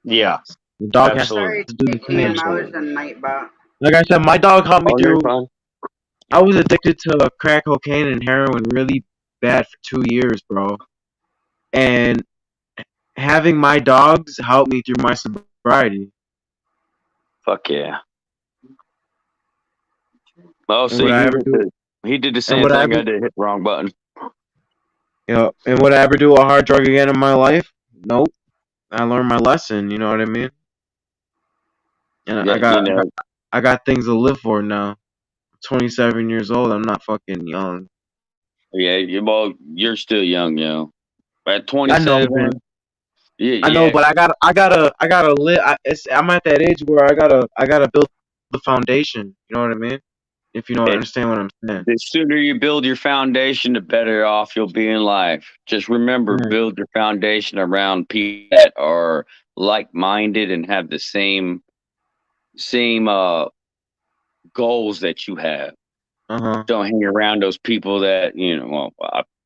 Yeah.
The dog has to do the same.
I was in Nightbot.
Like I said, my dog helped me through. I was addicted to crack cocaine and heroin really bad for 2 years, bro. And having my dogs help me through my sobriety.
Fuck yeah. Oh, so he did the same thing. I did hit the wrong button.
You know, and would I ever do a hard drug again in my life? Nope. I learned my lesson. You know what I mean? And
Yeah,
I got things to live for now. I'm 27 years old. I'm not fucking young.
well, you're still young, yo. At
I know,
27,
man.
yeah,
I know,
yeah.
but I gotta live. I'm at that age where I gotta build the foundation. You know what I mean? If you don't
It,
understand what I'm saying.
the sooner you build your foundation, the better off you'll be in life. Just remember,
Mhm.
build your foundation around people that are like-minded and have the same goals that you have.
Uh-huh.
Don't hang around those people that Well,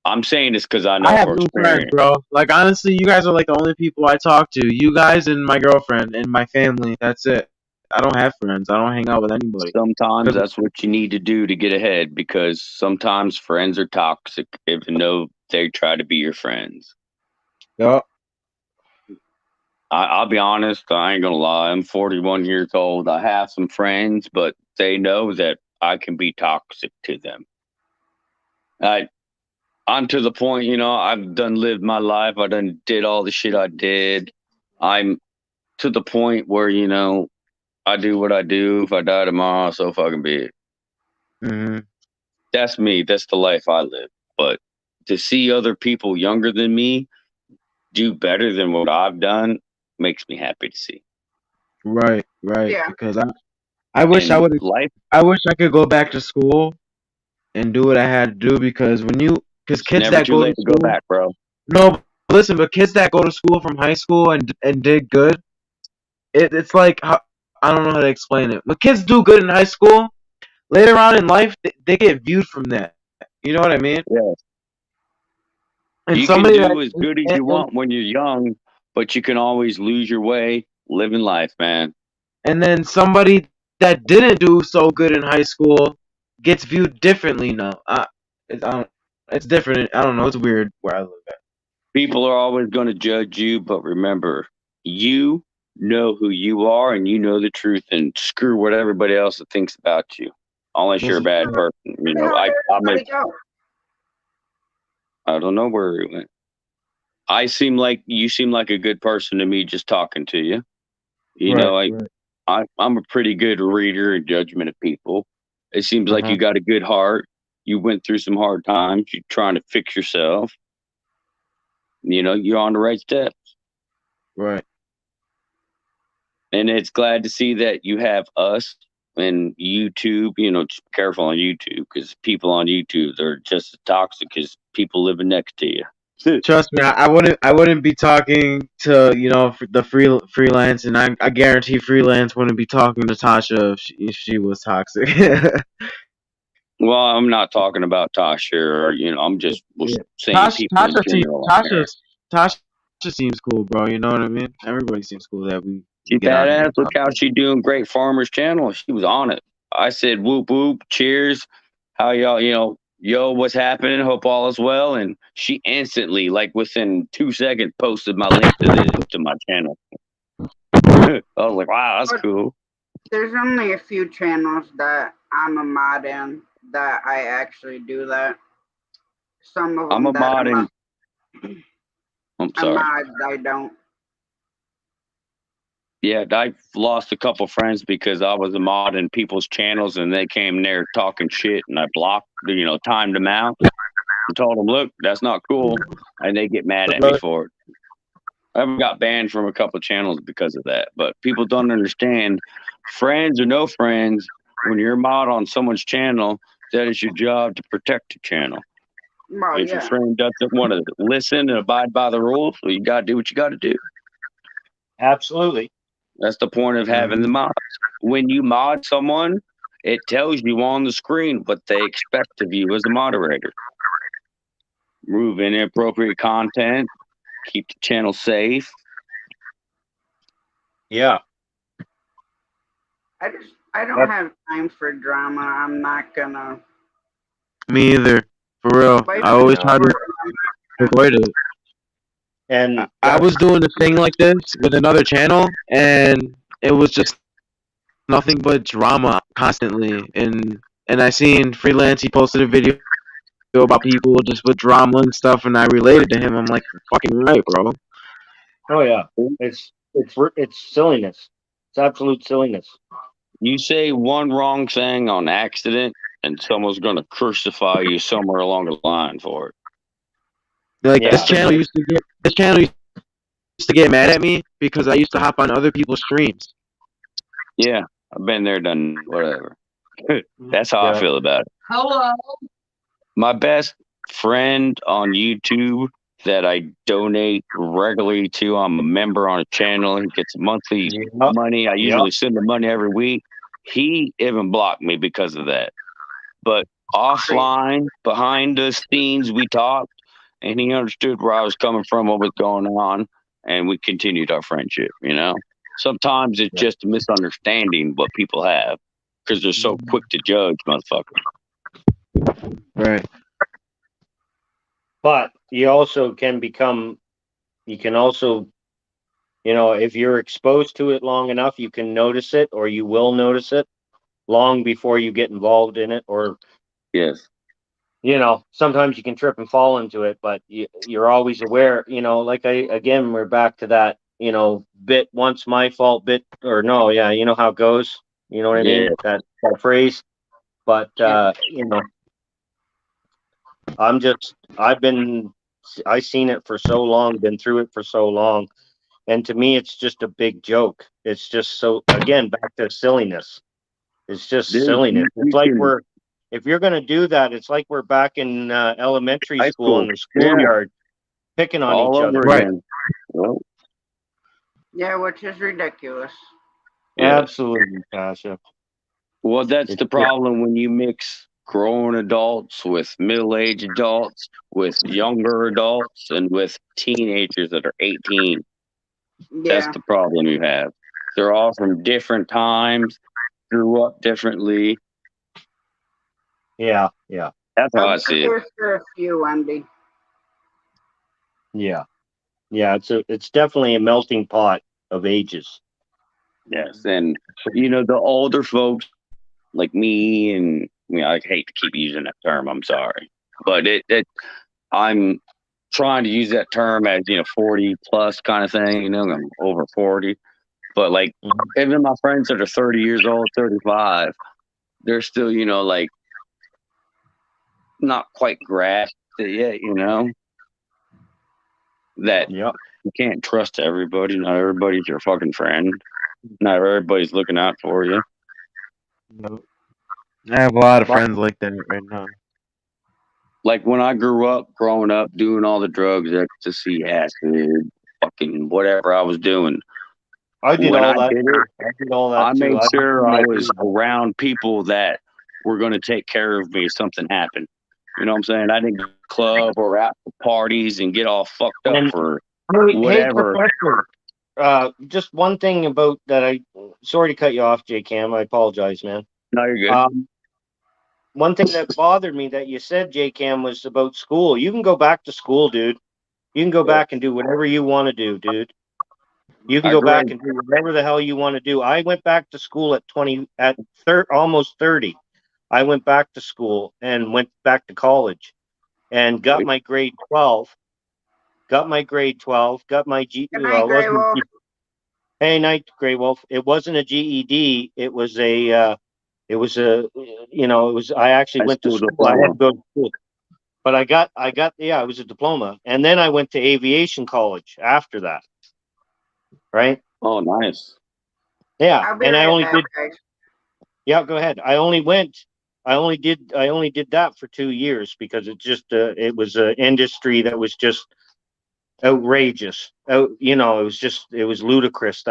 I'm saying this because I
I
know
have
for
no friends,
experience.
bro. Like honestly, you guys are like the only people I talk to. You guys and my girlfriend and my family. That's it. I don't have friends. I don't hang out with anybody.
Sometimes
'Cause-
that's what you need to do to get ahead because sometimes friends are toxic, even though they try to be your friends.
Yup.
I'll be honest, I ain't gonna lie. I'm 41 years old. I have some friends, but they know that I can be toxic to them. I'm to the point, I've done lived my life. I done did all the shit I did. I'm to the point where, I do what I do. If I die tomorrow, so fucking be it.
hmm
That's me. That's the life I live. But to see other people younger than me do better than what I've done makes me happy to see.
Right. Right.
Yeah.
Because I wish I
And
would.
life
I wish I could go back to school and do what I had to do because
it's
kids
never
that
too
go to
late to go
school.
back, bro.
No, listen, but kids that go to school from high school and did good, it's like I don't know how to explain it. But kids do good in high school. Later on in life, they get viewed from that. You know what I mean?
Yeah.
And
You can
somebody that
do as good as you want when you're young, but you can always lose your way living life, man.
and then somebody that didn't do so good in high school gets viewed differently now. It's different. I don't know. It's weird where I live at.
People are always going to judge you, but remember, you know who you are and you know the truth, and screw what everybody else thinks about you. Unless you're a bad person.
Where the hell did everybody go?
I don't know where he went. You seem like a good person to me just talking to you.
Right.
I'm a pretty good reader and judgment of people. It seems like
Uh-huh.
you got a good heart. You went through some hard times. You're trying to fix yourself. You're on the right steps.
Right.
And it's glad to see that you have us and YouTube. Just be careful on YouTube because people on YouTube are just as toxic as people living next to you.
Trust me, I wouldn't be talking to the freelance, and I guarantee freelance wouldn't be talking to Tasha if she was toxic.
Well, I'm not talking about Tasha or, I'm just
Yeah.
saying people in general.
Tasha seems cool, bro. You know what I mean? Everybody seems cool that we
She's
get on here.
badass. Look how she doing Great Farmers Channel. She was on it. I said, whoop, whoop, cheers. How y'all, yo, what's happening? Hope all is well. And she instantly, like within 2 seconds, posted my link to my channel. I was like, wow, that's cool.
There's only a few channels that I'm a mod in that I actually do that. Some of them
I'm a mod in. I'm sorry.
mods I don't.
Yeah, I lost a couple friends because I was a mod in people's channels and they came there talking shit and I blocked, timed them out and told them, look, that's not cool. And they get mad at me for it. I got banned from a couple channels because of that. But people don't understand, friends or no friends, when you're a mod on someone's channel, that is your job to protect the channel.
Well,
If your friend doesn't want to listen and abide by the rules, well, you got to do what you got to do.
Absolutely.
That's the point of having the mods. When you mod someone, it tells you on the screen what they expect of you as a moderator. Remove inappropriate content, keep the channel safe.
Yeah.
I don't have time for drama. I'm not gonna.
Me either. For real. I always try to avoid it.
And
I was doing a thing like this with another channel, and it was just nothing but drama constantly. And I seen freelance. He posted a video feel about people just with drama and stuff, and I related to him. I'm like, you're fucking right, bro.
Oh yeah, it's silliness. It's absolute silliness.
You say one wrong thing on accident, and someone's gonna crucify you somewhere along the line for it.
Like
Yeah.
this channel used to get mad at me because I used to hop on other people's streams.
Yeah, I've been there, done whatever. That's how I
Yeah.
feel about it.
Hello.
My best friend on YouTube that I donate regularly to. I'm a member on a channel. He gets monthly
Yep.
money. I
Yep.
usually send him money every week. He even blocked me because of that. But offline, behind the scenes, we talked, and he understood where I was coming from, what was going on, and we continued our friendship. You know, sometimes it's just a misunderstanding what people have because they're so quick to judge, motherfucker.
Right.
But you also can become, you can also, you know, if you're exposed to it long enough, you can notice it, or you will notice it long before you get involved in it. Or,
Yes.
you know, sometimes you can trip and fall into it, but you're always aware, you know, like again, we're back to that, you know, bit once my fault, bit, or no, yeah, you know how it goes. You know what I mean?
Yeah.
That phrase. But, you know, I've seen it for so long, been through it for so long. And to me, it's just a big joke. It's just so, again, back to silliness. It's just
Dude,
silliness.
you
It's like
can-
if you're going to do that, it's like we're back in elementary
High
school in
school.
the schoolyard picking on
all
each
over
other.
Right.
again. Well,
Yeah, which is ridiculous.
yes.
Absolutely, Tasha.
Well, that's
It's
the problem when you mix grown adults with middle-aged adults, with younger adults, and with teenagers that are 18. That's
Yeah.
the problem you have. They're all from different times, grew up differently.
Yeah, yeah,
That's how I
I've
see
been
it.
here for a few, Andy.
yeah. Yeah, it's definitely a melting pot of ages.
Yes, and you know the older folks like me, and you know, I hate to keep using that term. I'm sorry, but I'm trying to use that term as 40 plus kind of thing. You know, I'm over 40, but like even my friends that are 30 years old, 35, they're still like not quite grasped it yet. You know that
Yeah.
you can't trust everybody. Not everybody's your fucking friend. Not everybody's looking out for you.
No. I have a lot of friends like that right now.
Like when I growing up, doing all the drugs, ecstasy, acid, fucking whatever I was doing.
I did
When
all
I
that.
did it,
I did all that
I
too.
made sure I was around people that were going to take care of me if something happened. You know what I'm saying? I didn't go to the club or out to parties and get all fucked up
And-
for
Hey,
whatever.
Professor, just one thing about that. Sorry to cut you off, J Cam. I apologize, man.
No, you're good.
One thing that bothered me that you said, J Cam, was about school. You can go back to school, dude. You can go back and do whatever you want to do, dude. You can
I
go
agree.
back and do whatever the hell you want to do. I went back to school almost 30. I went back to school and went back to college and got my grade 12. Got my grade 12. Got my G.
Good night, Grey Wolf.
Hey, night, Grey Wolf. It wasn't a GED. It was a. It was a. You know, it was. I actually
High
went to
school
school. I had
diploma.
to go to school, but I got. Yeah, it was a diploma, and then I went to aviation college after that. Right.
Oh, nice.
Yeah,
I'll be
and I
right
only
back,
did.
guys.
Yeah, go ahead. I only did that for 2 years because it was an industry that was just outrageous. You know, it was ludicrous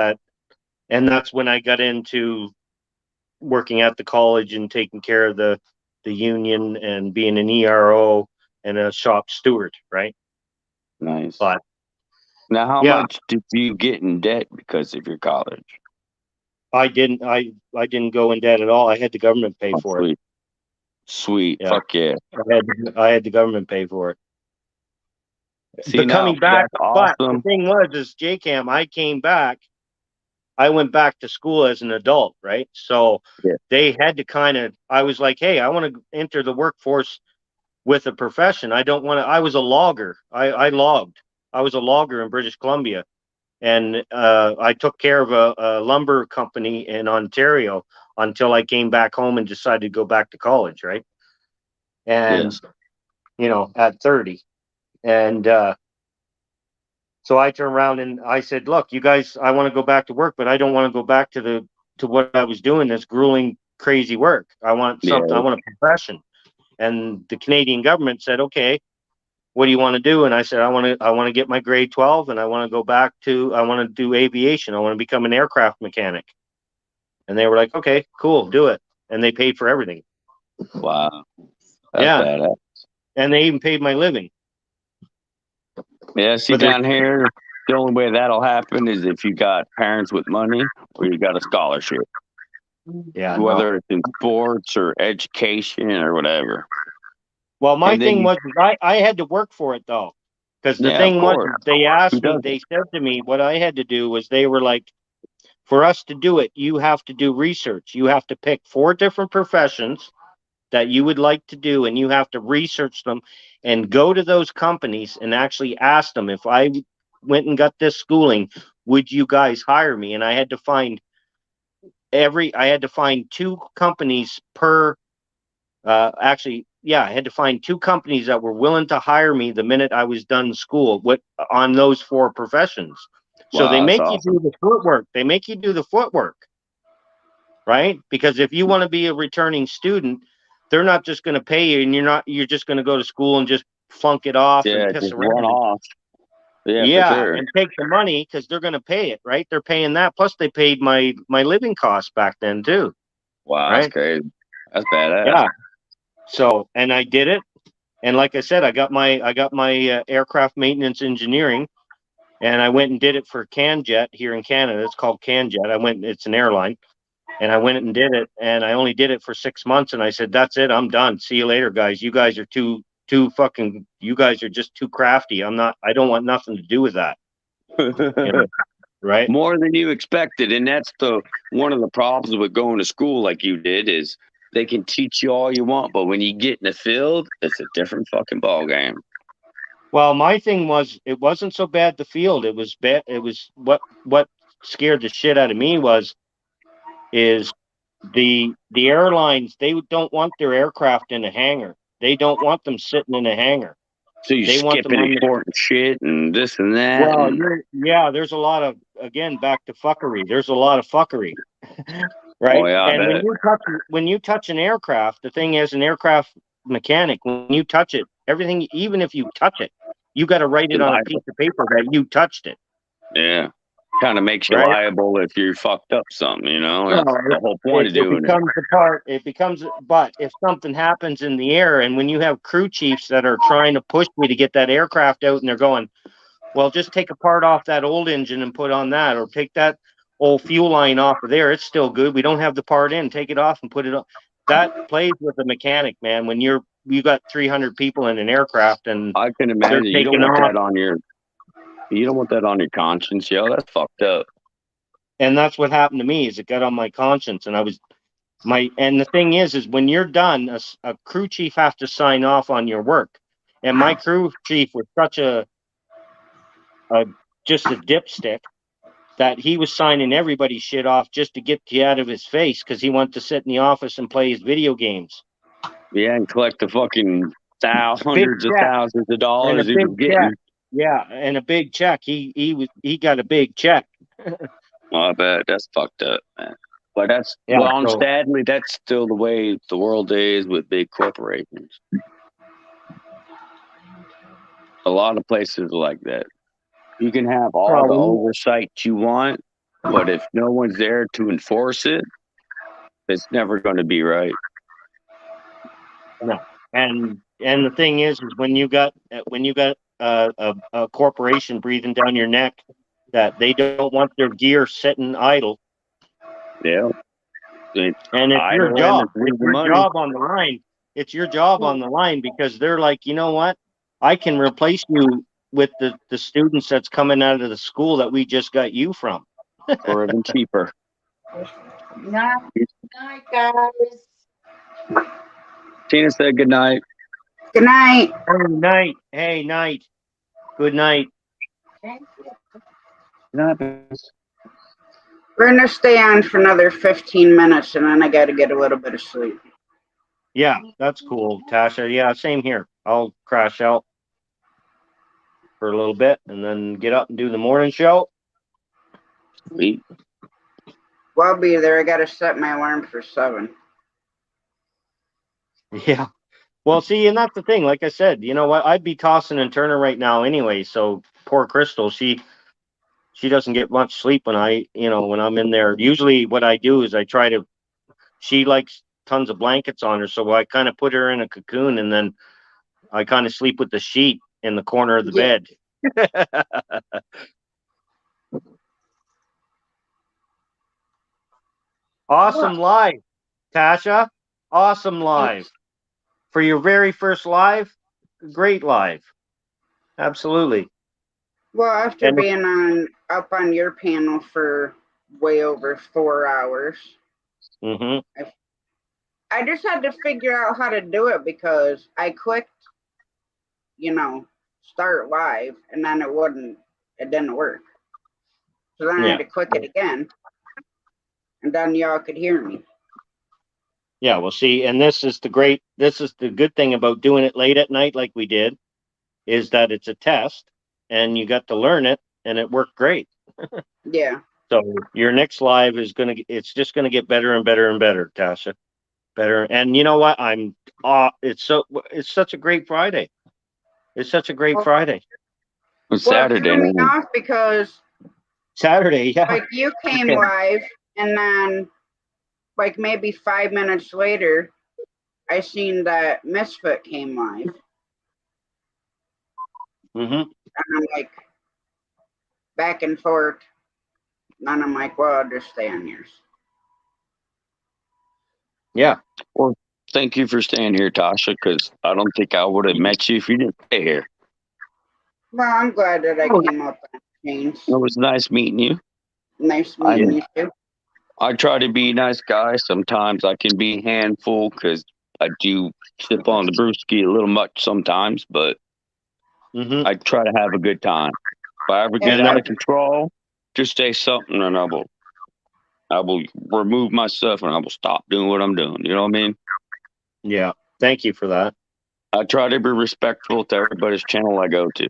and that's when I got into working at the college and taking care of the union and being an ERO and a shop steward, right?
Nice.
But
Now, how
yeah.
much did you get in debt because of your college?
I didn't go in debt at all. I had the government pay for it.
Sweet.
Yeah.
Fuck yeah.
I had the government pay for it.
See,
But coming back,
that's awesome.
but the thing is JCam, I came back, I went back to school as an adult, right? So
Yeah.
they had to I was like, hey, I want to enter the workforce with a profession. I don't want to. I was a logger. I logged. I was a logger in British Columbia, and I took care of a lumber company in Ontario until I came back home and decided to go back to college, right? And
Yes.
you know, at 30, and so I turned around and I said, "Look, you guys, I want to go back to work, but I don't want to go back to what I was doing, this grueling, crazy work. I want something.
Yeah.
I want a profession." And the Canadian government said, "Okay, what do you want to do?" And I said, I want to get my grade 12, and I want to go back to, I want to do aviation. I want to become an aircraft mechanic." And they were like, "Okay, cool, do it." And they paid for everything.
Wow. That's
Yeah.
badass.
And they even paid my living.
Yeah, see,
But they're-
down here, the only way that'll happen is if you got parents with money or you got a scholarship,
Yeah. no.
whether it's in sports or education or whatever.
Well, my
And then
thing
you-
was, I had to work for it though. Because the
Yeah,
thing
of
was,
course.
they
Who
asked me,
doesn't?
they said to me, what I had to do was, they were like, for us to do it, you have to do research. You have to pick 4 different professions that you would like to do, and you have to research them and go to those companies and actually ask them, if I went and got this schooling, would you guys hire me? And I had to find I had to find 2 companies per, actually, yeah, I had to find 2 companies that were willing to hire me the minute I was done school on those 4 professions. So
Wow,
they
that's
make
awesome.
you do the footwork. They make you do the footwork, right? Because if you want to be a returning student, they're not just going to pay you, and you're just going to go to school and just flunk it off
Yeah,
and piss
just
around.
run off. Yeah,
Yeah,
for sure.
and take the money because they're going to pay it, right? They're paying that. Plus, they paid my living costs back then too,
Wow,
right?
that's crazy. That's badass.
Yeah. So, and I did it, and like I said, I got my aircraft maintenance engineering, and I went and did it for CanJet here in Canada. It's called CanJet. It's an airline. And I went and did it, and I only did it for 6 months, and I said, "That's it, I'm done. See you later, guys. You guys are too fucking. You guys are just too crafty. I don't want nothing to do with that." You know, right?
More than you expected, and that's one of the problems with going to school like you did is they can teach you all you want, but when you get in the field, it's a different fucking ball game.
Well, my thing was, it wasn't so bad the field. It was bad. It was what scared the shit out of me is the airlines. They don't want their aircraft in a hangar. They don't want them sitting in a hangar.
So you
They want them
skipping
on the
important shit and this and that.
Well,
and-
yeah, there's a lot of, again, back to fuckery. There's a lot of fuckery, right?
Oh, yeah, I
And
bet.
when you touch an aircraft, the thing is, an aircraft mechanic, when you touch it, everything, even if you touch it, you got to write it on a piece of paper that you touched it.
Yeah. Kind of makes you
Right.
liable if you fucked up something, you know?
Well,
That's the whole point of doing
but if something happens in the air, and when you have crew chiefs that are trying to push me to get that aircraft out, and they're going, well, just take a part off that old engine and put on that, or take that old fuel line off of there. It's still good. We don't have the part in. Take it off and put it on. That plays with the mechanic, man. When you got 300 people in an aircraft, and
I can imagine you don't
taking
want
off.
that on your conscience, yo. That's fucked up.
And that's what happened to me, is it got on my conscience, and and the thing is when you're done, a crew chief has to sign off on your work. And my crew chief was such just a dipstick that he was signing everybody's shit off just to get you out of his face, because he wanted to sit in the office and play his video games.
Yeah, and collect the fucking hundreds of
check.
thousands of dollars
And a
he was
big
getting.
check. Yeah, and a big check. He got a big check.
Well, I bet that's fucked up, man. But
Yeah,
sadly, that's still the way the world is with big corporations. A lot of places are like that. You can have all the oversight you want, but if no one's there to enforce it, it's never going to be right.
No, and the thing is when you got a corporation breathing down your neck, that they don't want their gear sitting idle.
Yeah.
And it's your job. It's your job on the line. It's your job on the line, because they're like, you know what? I can replace you with the students that's coming out of the school that we just got you from.
Or even cheaper.
Night, guys.
Tina said good night.
Good night.
Hey, night. Hey, night. Good night.
We're gonna stay on for another 15 minutes, and then I gotta get a little bit of sleep.
Yeah, that's cool, Tasha. Yeah, same here. I'll crash out for a little bit and then get up and do the morning show.
Sweet.
Well, I'll be there. I gotta set my alarm for 7.
Yeah. Well, see, and that's the thing. Like I said, you know what? I'd be tossing and turning right now anyway. So poor Crystal, she doesn't get much sleep when when I'm in there. Usually what I do is she likes tons of blankets on her. So I kind of put her in a cocoon and then I kind of sleep with the sheet in the corner of the bed. Awesome live, Tasha. Awesome live. For your very first live, great live. Absolutely.
Well, after
And-
being up on your panel for way over 4 hours,
Mm-hmm.
I just had to figure out how to do it because I clicked, start live, and then it didn't work. So then I had to click it again, and then y'all could hear me.
Yeah, well, see, and this is the good thing about doing it late at night like we did, is that it's a test, and you got to learn it, and it worked great.
Yeah.
So your next live it's just gonna get better and better and better, Tasha. Better, and you know what? It's such a great Friday. It's such a great Friday.
It's
Well, it
Saturday.
threw me
man.
off because
Saturday, yeah.
like you came live, and then like maybe 5 minutes later, I seen that Misfit came live,
Mm-hmm.
and I'm like back and forth. And then I'm like, well, I'll just stay on yours.
Yeah.
Well, thank you for staying here, Tasha, because I don't think I would have met you if you didn't stay here.
Well, I'm glad that I came up and changed.
It was nice meeting you.
Nice meeting you too.
I try to be a nice guy. Sometimes I can be a handful because I do sip on the brewski a little much sometimes, but
Mm-hmm.
I try to have a good time. If I ever get
And
out of control, just say something and I will remove myself and I will stop doing what I'm doing. You know what I mean?
Yeah. Thank you for that.
I try to be respectful to everybody's channel I go to.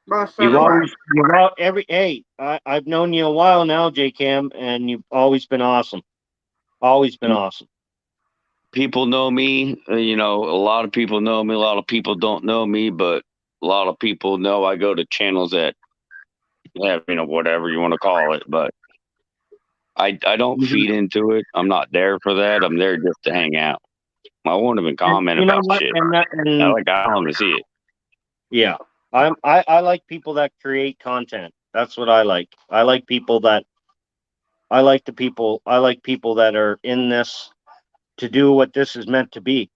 Well, so
I've known you a while now, J-Cam, and you've always been awesome. Always been awesome.
People know me, a lot of people know me. A lot of people don't know me, but a lot of people know I go to channels that have, whatever you want to call it. But I don't feed into it. I'm not there for that. I'm there just to hang out. I won't even comment about shit. I don't want to see it.
Yeah. I like people that create content. That's what I like. I like people that are in this to do what this is meant to be.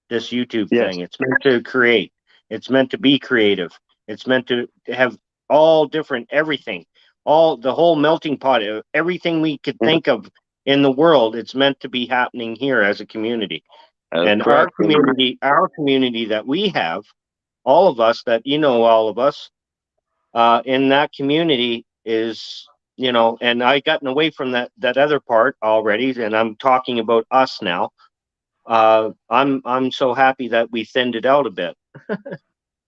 This YouTube thing. It's meant to create. It's meant to be creative. It's meant to have all different everything. The whole melting pot of everything we could think of in the world. It's meant to be happening here as a community. And our community that we have, all of us all of us in that community is, and I gotten away from that other part already, and I'm talking about us now. I'm so happy that we thinned it out a bit.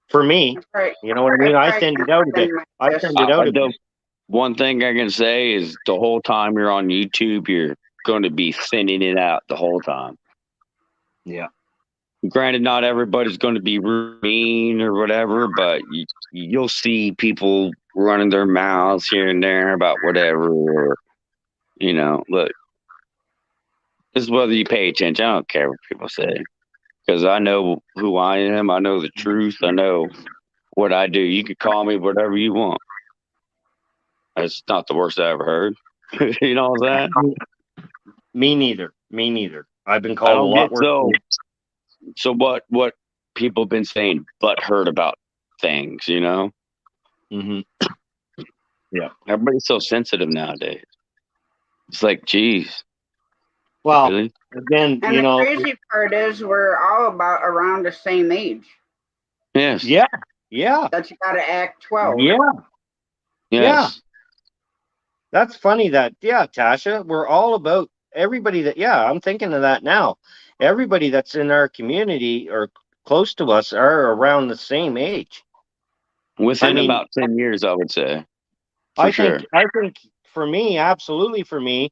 For me, you know what I mean? I thinned it out a bit.
One thing I can say is the whole time you're on YouTube, you're going to be thinning it out the whole time.
Yeah.
Granted, not everybody's going to be mean or whatever, but you'll see people running their mouths here and there about whatever. Or, look, this is whether you pay attention. I don't care what people say because I know who I am. I know the truth. I know what I do. You can call me whatever you want. It's not the worst I ever heard. You know what I'm saying?
Me neither. I've been called a lot worse.
So what people have been saying, but heard about things,
Mm-hmm. Yeah.
Everybody's so sensitive nowadays. It's like, geez.
Well,
really?
again,
And
you
the
know,
crazy part is we're all about around the same age.
Yes.
yeah, yeah,
That you gotta act 12.
yeah,
Yes.
that's funny that, yeah, Tasha, we're all about everybody that, yeah, I'm thinking of that now. Everybody that's in our community or close to us are around the same age.
Within
mean-
about 10 years, I would say. For
I
sure.
think for me, absolutely for me,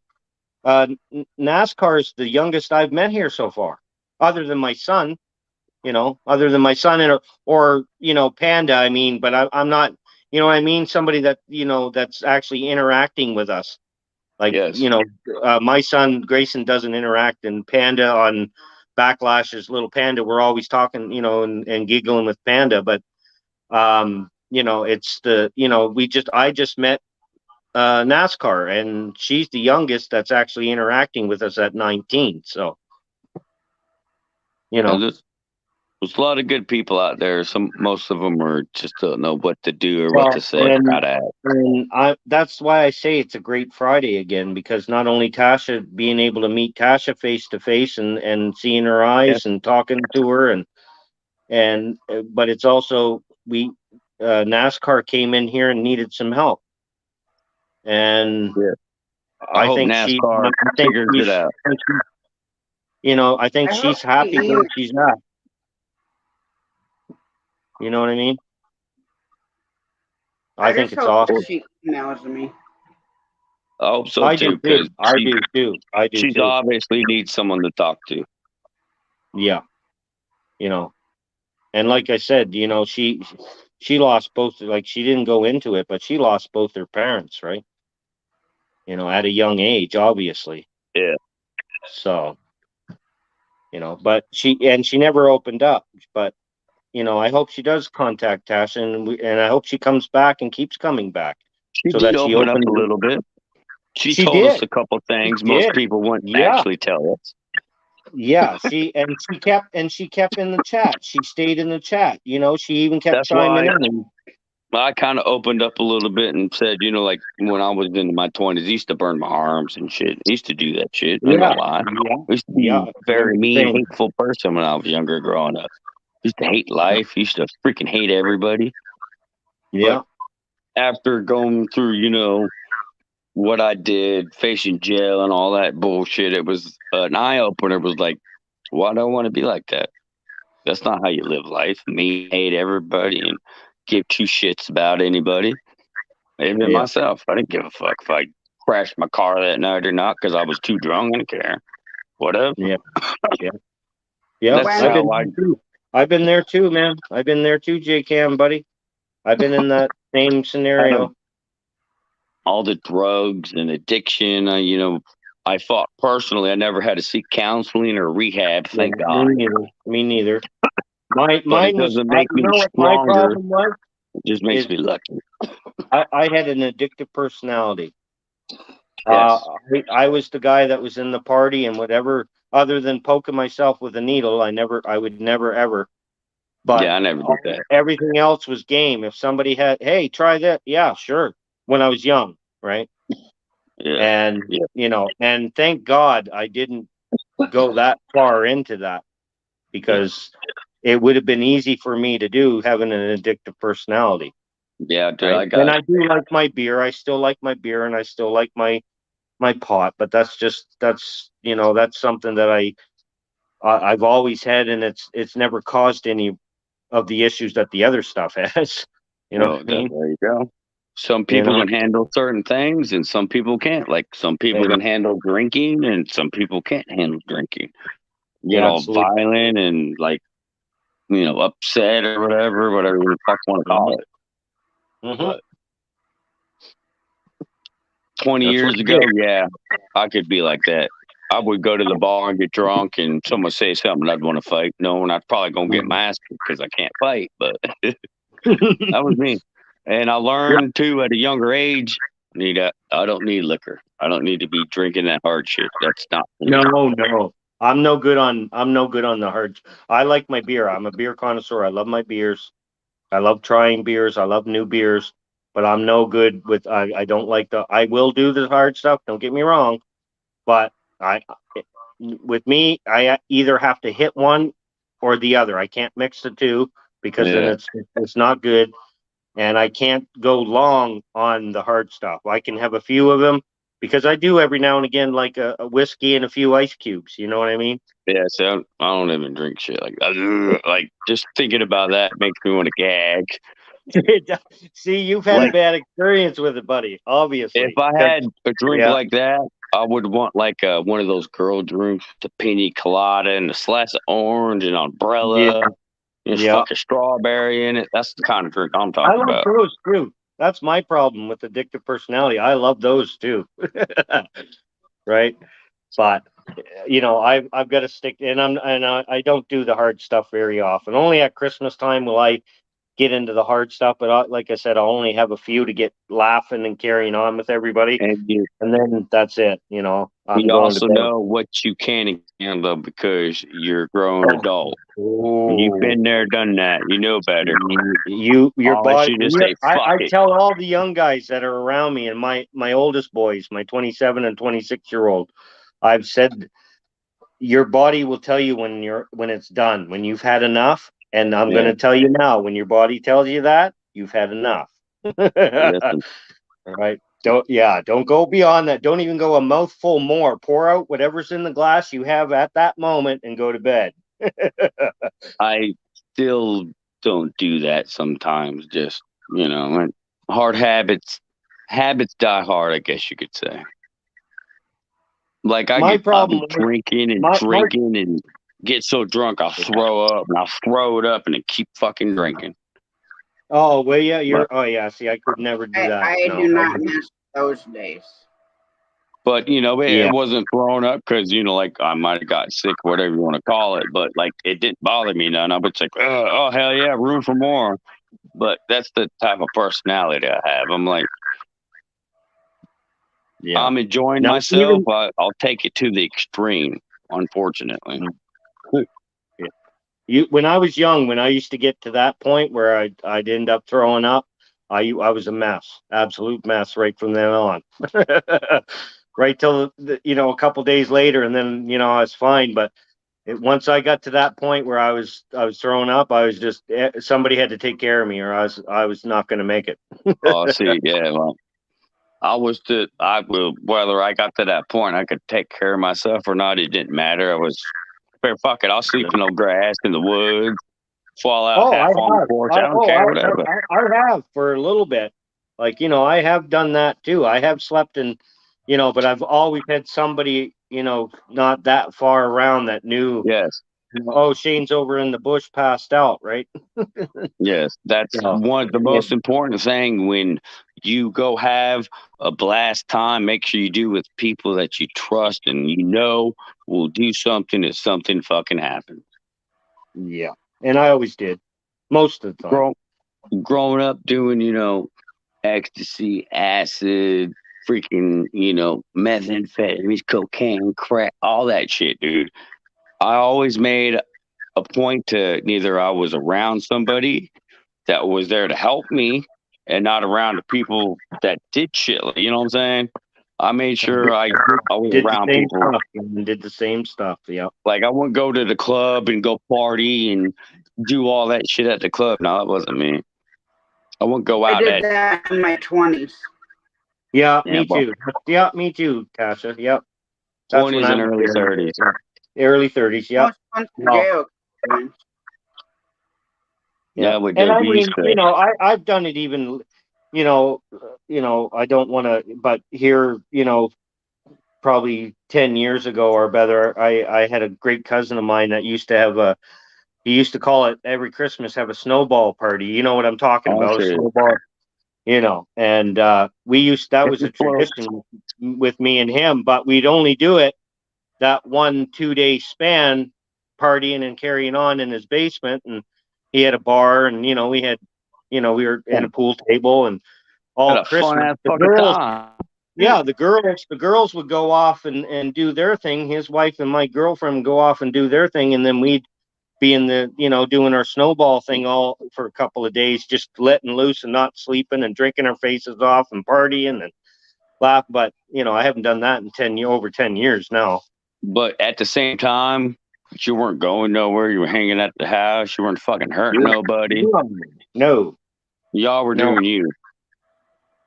NASCAR is the youngest I've met here so far, other than my son. Other than my son or Panda. I mean, but I'm not. You know what I mean? Somebody that that's actually interacting with us. Like
Yes.
my son Grayson doesn't interact, and Panda on Backlash's little Panda. We're always talking, and giggling with Panda, but it's I just met NASCAR, and she's the youngest that's actually interacting with us at 19. So,
There's a lot of good people out there. Most of them are just don't know what to do or what to say. How to act.
And that's why I say it's a great Friday again, because not only Tasha, being able to meet Tasha face to face and seeing her eyes and talking to her but it's also NASCAR came in here and needed some help. And
I hope
think
NASCAR figures it out.
I think
I
she's
hope
happy
she-
where she's at. You know what I mean? I think
just
it's
hope
awesome.
She emails me.
I hope so
I
too.
do too.
Because
I do too.
She's obviously needs someone to talk to.
Yeah. And like I said, she lost both, like she didn't go into it, but she lost both her parents, right? At a young age, obviously.
Yeah.
So, but she never opened up, but I hope she does contact Tasha, and I hope she comes back and keeps coming back.
She did open up a little bit. She told us a couple things most people wouldn't actually tell us.
Yeah, she kept in the chat. She stayed in the chat. She even kept
That's
chiming
why
in.
I kind of opened up a little bit and said, like when I was in my 20s, I used to burn my arms and shit. I used to do that shit. I ain't gonna lie. I used to be a very mean, hateful person when I was younger growing up. I used to hate life. I used to freaking hate everybody.
Yeah.
But after going through, what I did, facing jail and all that bullshit, it was an eye opener. It was like, why do I want to be like that? That's not how you live life. Me hate everybody and give two shits about anybody. Even myself. I didn't give a fuck if I crashed my car that night or not because I was too drunk. I didn't care. Whatever.
Yeah.
That's how
I've been there too, man. I've been there too, J Cam, buddy. I've been in that same scenario.
All the drugs and addiction, I fought personally. I never had to seek counseling or rehab. Thank God.
Me neither. Mine
doesn't make me
what
stronger.
my problem was?
It just makes me lucky.
I had an addictive personality.
Yes.
I was the guy that was in the party and whatever, other than poking myself with a needle, I would never ever. But
yeah, I never did that.
Everything else was game. If somebody had, hey, try that. Yeah, sure. When I was young, right?
Yeah.
And and thank God I didn't go that far into that, because it would have been easy for me to do, having an addictive personality.
Yeah, dude,
right? And I do like my beer. I still like my beer, and I still like my pot. But that's something that I've always had, and it's never caused any of the issues that the other stuff has. What I mean?
There you go. Some people can handle certain things, and some people can't. Like some people can handle drinking, and some people can't handle drinking. Get all violent and upset or whatever the fuck you want to call it. But 20 years ago, yeah, I could be like that. I would go to the bar and get drunk, and someone say something, I'd want to fight. No, and I'd probably gonna get my ass kicked because I can't fight. But that was me. And I learned too at a younger age. I don't need liquor. I don't need to be drinking that hard shit. That's not for me.
No. I'm no good on the hard. I like my beer. I'm a beer connoisseur. I love my beers. I love trying beers. I love new beers. But I'm no good with. I don't like I will do the hard stuff. Don't get me wrong. But with me, I either have to hit one or the other. I can't mix the two because then it's not good. And I can't go long on the hard stuff. I can have a few of them because I do every now and again, like a whiskey and a few ice cubes. You know what I mean?
Yeah, so I don't even drink shit like that. Like, just thinking about that makes me want to gag.
See, you've had a bad experience with it, buddy. Obviously,
if I
'cause-
had a drink
yeah.
like that, I would want like one of those girl drinks, the pina colada and a slice of orange and umbrella,
Yeah.
and
Yeah.
fucking strawberry in it. That's the kind of drink I'm
I
talking
love
about.
those too. That's my problem with addictive personality. I love those too. Right? But you know, I've got to stick, and I don't do the hard stuff very often. Only at Christmas time will I get into the hard stuff. But like I said, I'll only have a few to get laughing and carrying on with everybody,
And you,
and then that's it. You know, I'm
you
going
also
to bed.
know what you can handle because you're a grown adult. You've been there, done that. You know better.
Your
All I
body.
should just say,
I
fuck it.
tell all the young guys that are around me, and my oldest boys, my 27 and 26-year-old, I've said your body will tell you when it's done, when you've had enough. And I'm going to tell you now, when your body tells you that, you've had enough.
Listen,
All right. Don't go beyond that. Don't even go a mouthful more. Pour out whatever's in the glass you have at that moment and go to bed.
I still don't do that sometimes. Just, you know, and hard habits die hard, I guess you could say. Like
My problem
I'll be
is-
drinking and drinking and get so drunk I'll throw up and I'll throw it up and then keep fucking drinking.
Oh, well, yeah, oh yeah. See, I could never do that.
I
No.
do not miss those days.
But, you know,
Yeah.
it wasn't thrown up because, you know, like I might have got sick, whatever you want to call it. But, like, it didn't bother me none. I was like, oh, hell yeah, room for more. But that's the type of personality I have. I'm like,
Yeah.
I'm enjoying
Now,
myself. I'll take it to the extreme, unfortunately.
When I was young, when I used to get to that point where I'd end up throwing up, I was a mess, absolute mess right from then on. Right till a couple days later, and then I was fine. But once I got to that point where I was throwing up, I was just somebody had to take care of me, or I was not going to make it.
Oh, see, yeah, well, whether I got to that point, I could take care of myself or not. It didn't matter. I was, fuck it. I'll sleep in the grass in the woods, fall out half on the porch. I don't care, whatever.
I have for a little bit. Like, I have done that too. I have slept in, but I've always had somebody, not that far around that knew.
Yes.
Oh, Shane's over in the bush, passed out, right?
Yes, that's one of the most important thing when you go have a blast time. Make sure you do with people that you trust and will do something if something fucking happens.
Yeah, and I always did, most of the time.
Growing up doing, ecstasy, acid, freaking, methamphetamines, cocaine, crack, all that shit, dude. I always made a point to neither I was around somebody that was there to help me and not around the people that did shit. You know what I'm saying? I made sure I was around people.
And did the same stuff. Yeah.
Like I wouldn't go to the club and go party and do all that shit at the club. No, that wasn't me. I wouldn't go out.
I did that in my 20s.
Yeah, me too. Yeah, me too, Tasha. Yep.
20s and early 30s.
Early 30s. Yep.
Yeah, with
and I mean, I've done it even, I don't want to, but here, probably 10 years ago or better, I had a great cousin of mine that used to have he used to call it every Christmas, have a snowball party. You know what I'm talking about?
Okay.
Snowball, and that was a tradition with me and him, but we'd only do it that 1-2 day span, partying and carrying on in his basement. And he had a bar, and we had, we were in a pool table, and all Christmas. The girls would go off and do their thing. His wife and my girlfriend would go off and do their thing, and then we'd be in the, doing our snowball thing all for a couple of days, just letting loose and not sleeping and drinking our faces off and partying and laugh. But I haven't done that in over 10 years now.
But at the same time, you weren't going nowhere. You were hanging at the house. You weren't fucking hurting nobody.
No.
Y'all were
No.
doing you.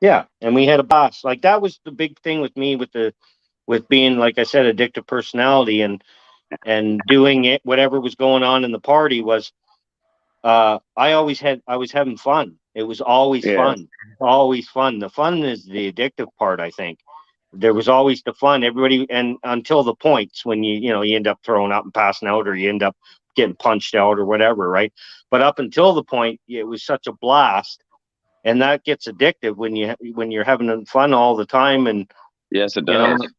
Yeah, and we had a boss. Like that was the big thing with me with being, like I said, addictive personality and doing it whatever was going on in the party was I was having fun. It was always
Yeah.
fun. Always fun. The fun is the addictive part, I think. There was always the fun. Everybody, and until the points when you end up throwing up and passing out, or you end up getting punched out or whatever, right? But up until the point, it was such a blast. And that gets addictive when you're having fun all the time, and
Yes, it
you know
does.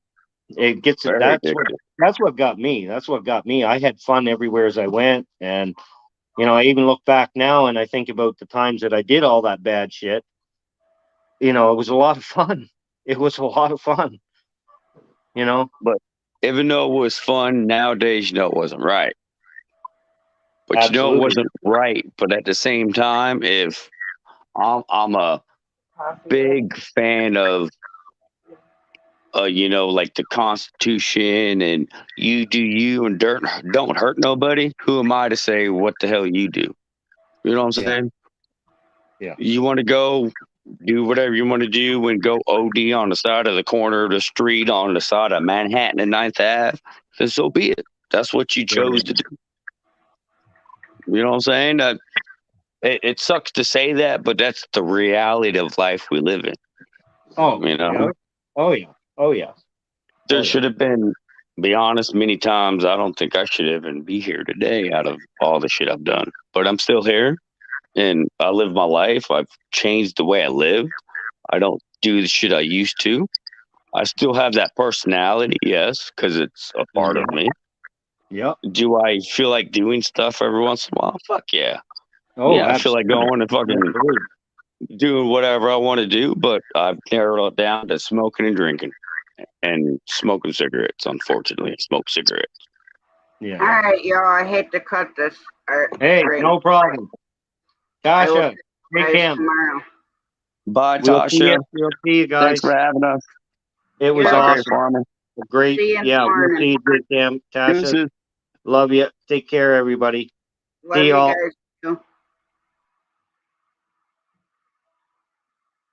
it gets
Very
that's what got me. That's what got me. I had fun everywhere as I went, and I even look back now and I think about the times that I did all that bad shit. It was a lot of fun. It was a lot of fun.
But even though it was fun, nowadays, it wasn't right. But it
Absolutely.
wasn't right. But at the same time, if I'm a big fan of, like the Constitution and you do you and don't hurt nobody. Who am I to say what the hell you do? You know what I'm saying?
Yeah.
You want to go do whatever you want to do and go OD on the side of the corner of the street on the side of Manhattan and 9th Ave, then so be it. That's what you chose to do. You know what I'm saying? It sucks to say that, but that's the reality of life we live in.
Oh,
Yeah.
Oh yeah. Oh yeah.
There should have been, be honest, many times I don't think I should even be here today out of all the shit I've done. But I'm still here and I live my life. I've changed the way I live. I don't do the shit I used to. I still have that personality, yes, because it's a part of me.
Yeah.
Do I feel like doing stuff every once in a while? Fuck yeah.
Oh,
yeah, I feel like going and fucking doing whatever I want to do, but I've narrowed it down to smoking and drinking and smoking cigarettes. Unfortunately, I smoke cigarettes.
Yeah.
All right, y'all. I hate to cut this.
Hey,
Great.
no problem.
I will
Tasha,
see
hey
you guys
Cam.
tomorrow.
Bye,
We'll see
Tasha.
you guys.
Thanks for having us.
It was
Yeah.
Bye,
awesome.
Great Farmer.
Great.
See you in the
Yeah, we'll
morning.
see you, good Cam. Tasha,
Deuces.
love you. Take care, everybody.
Love
See
you
y'all.
guys too.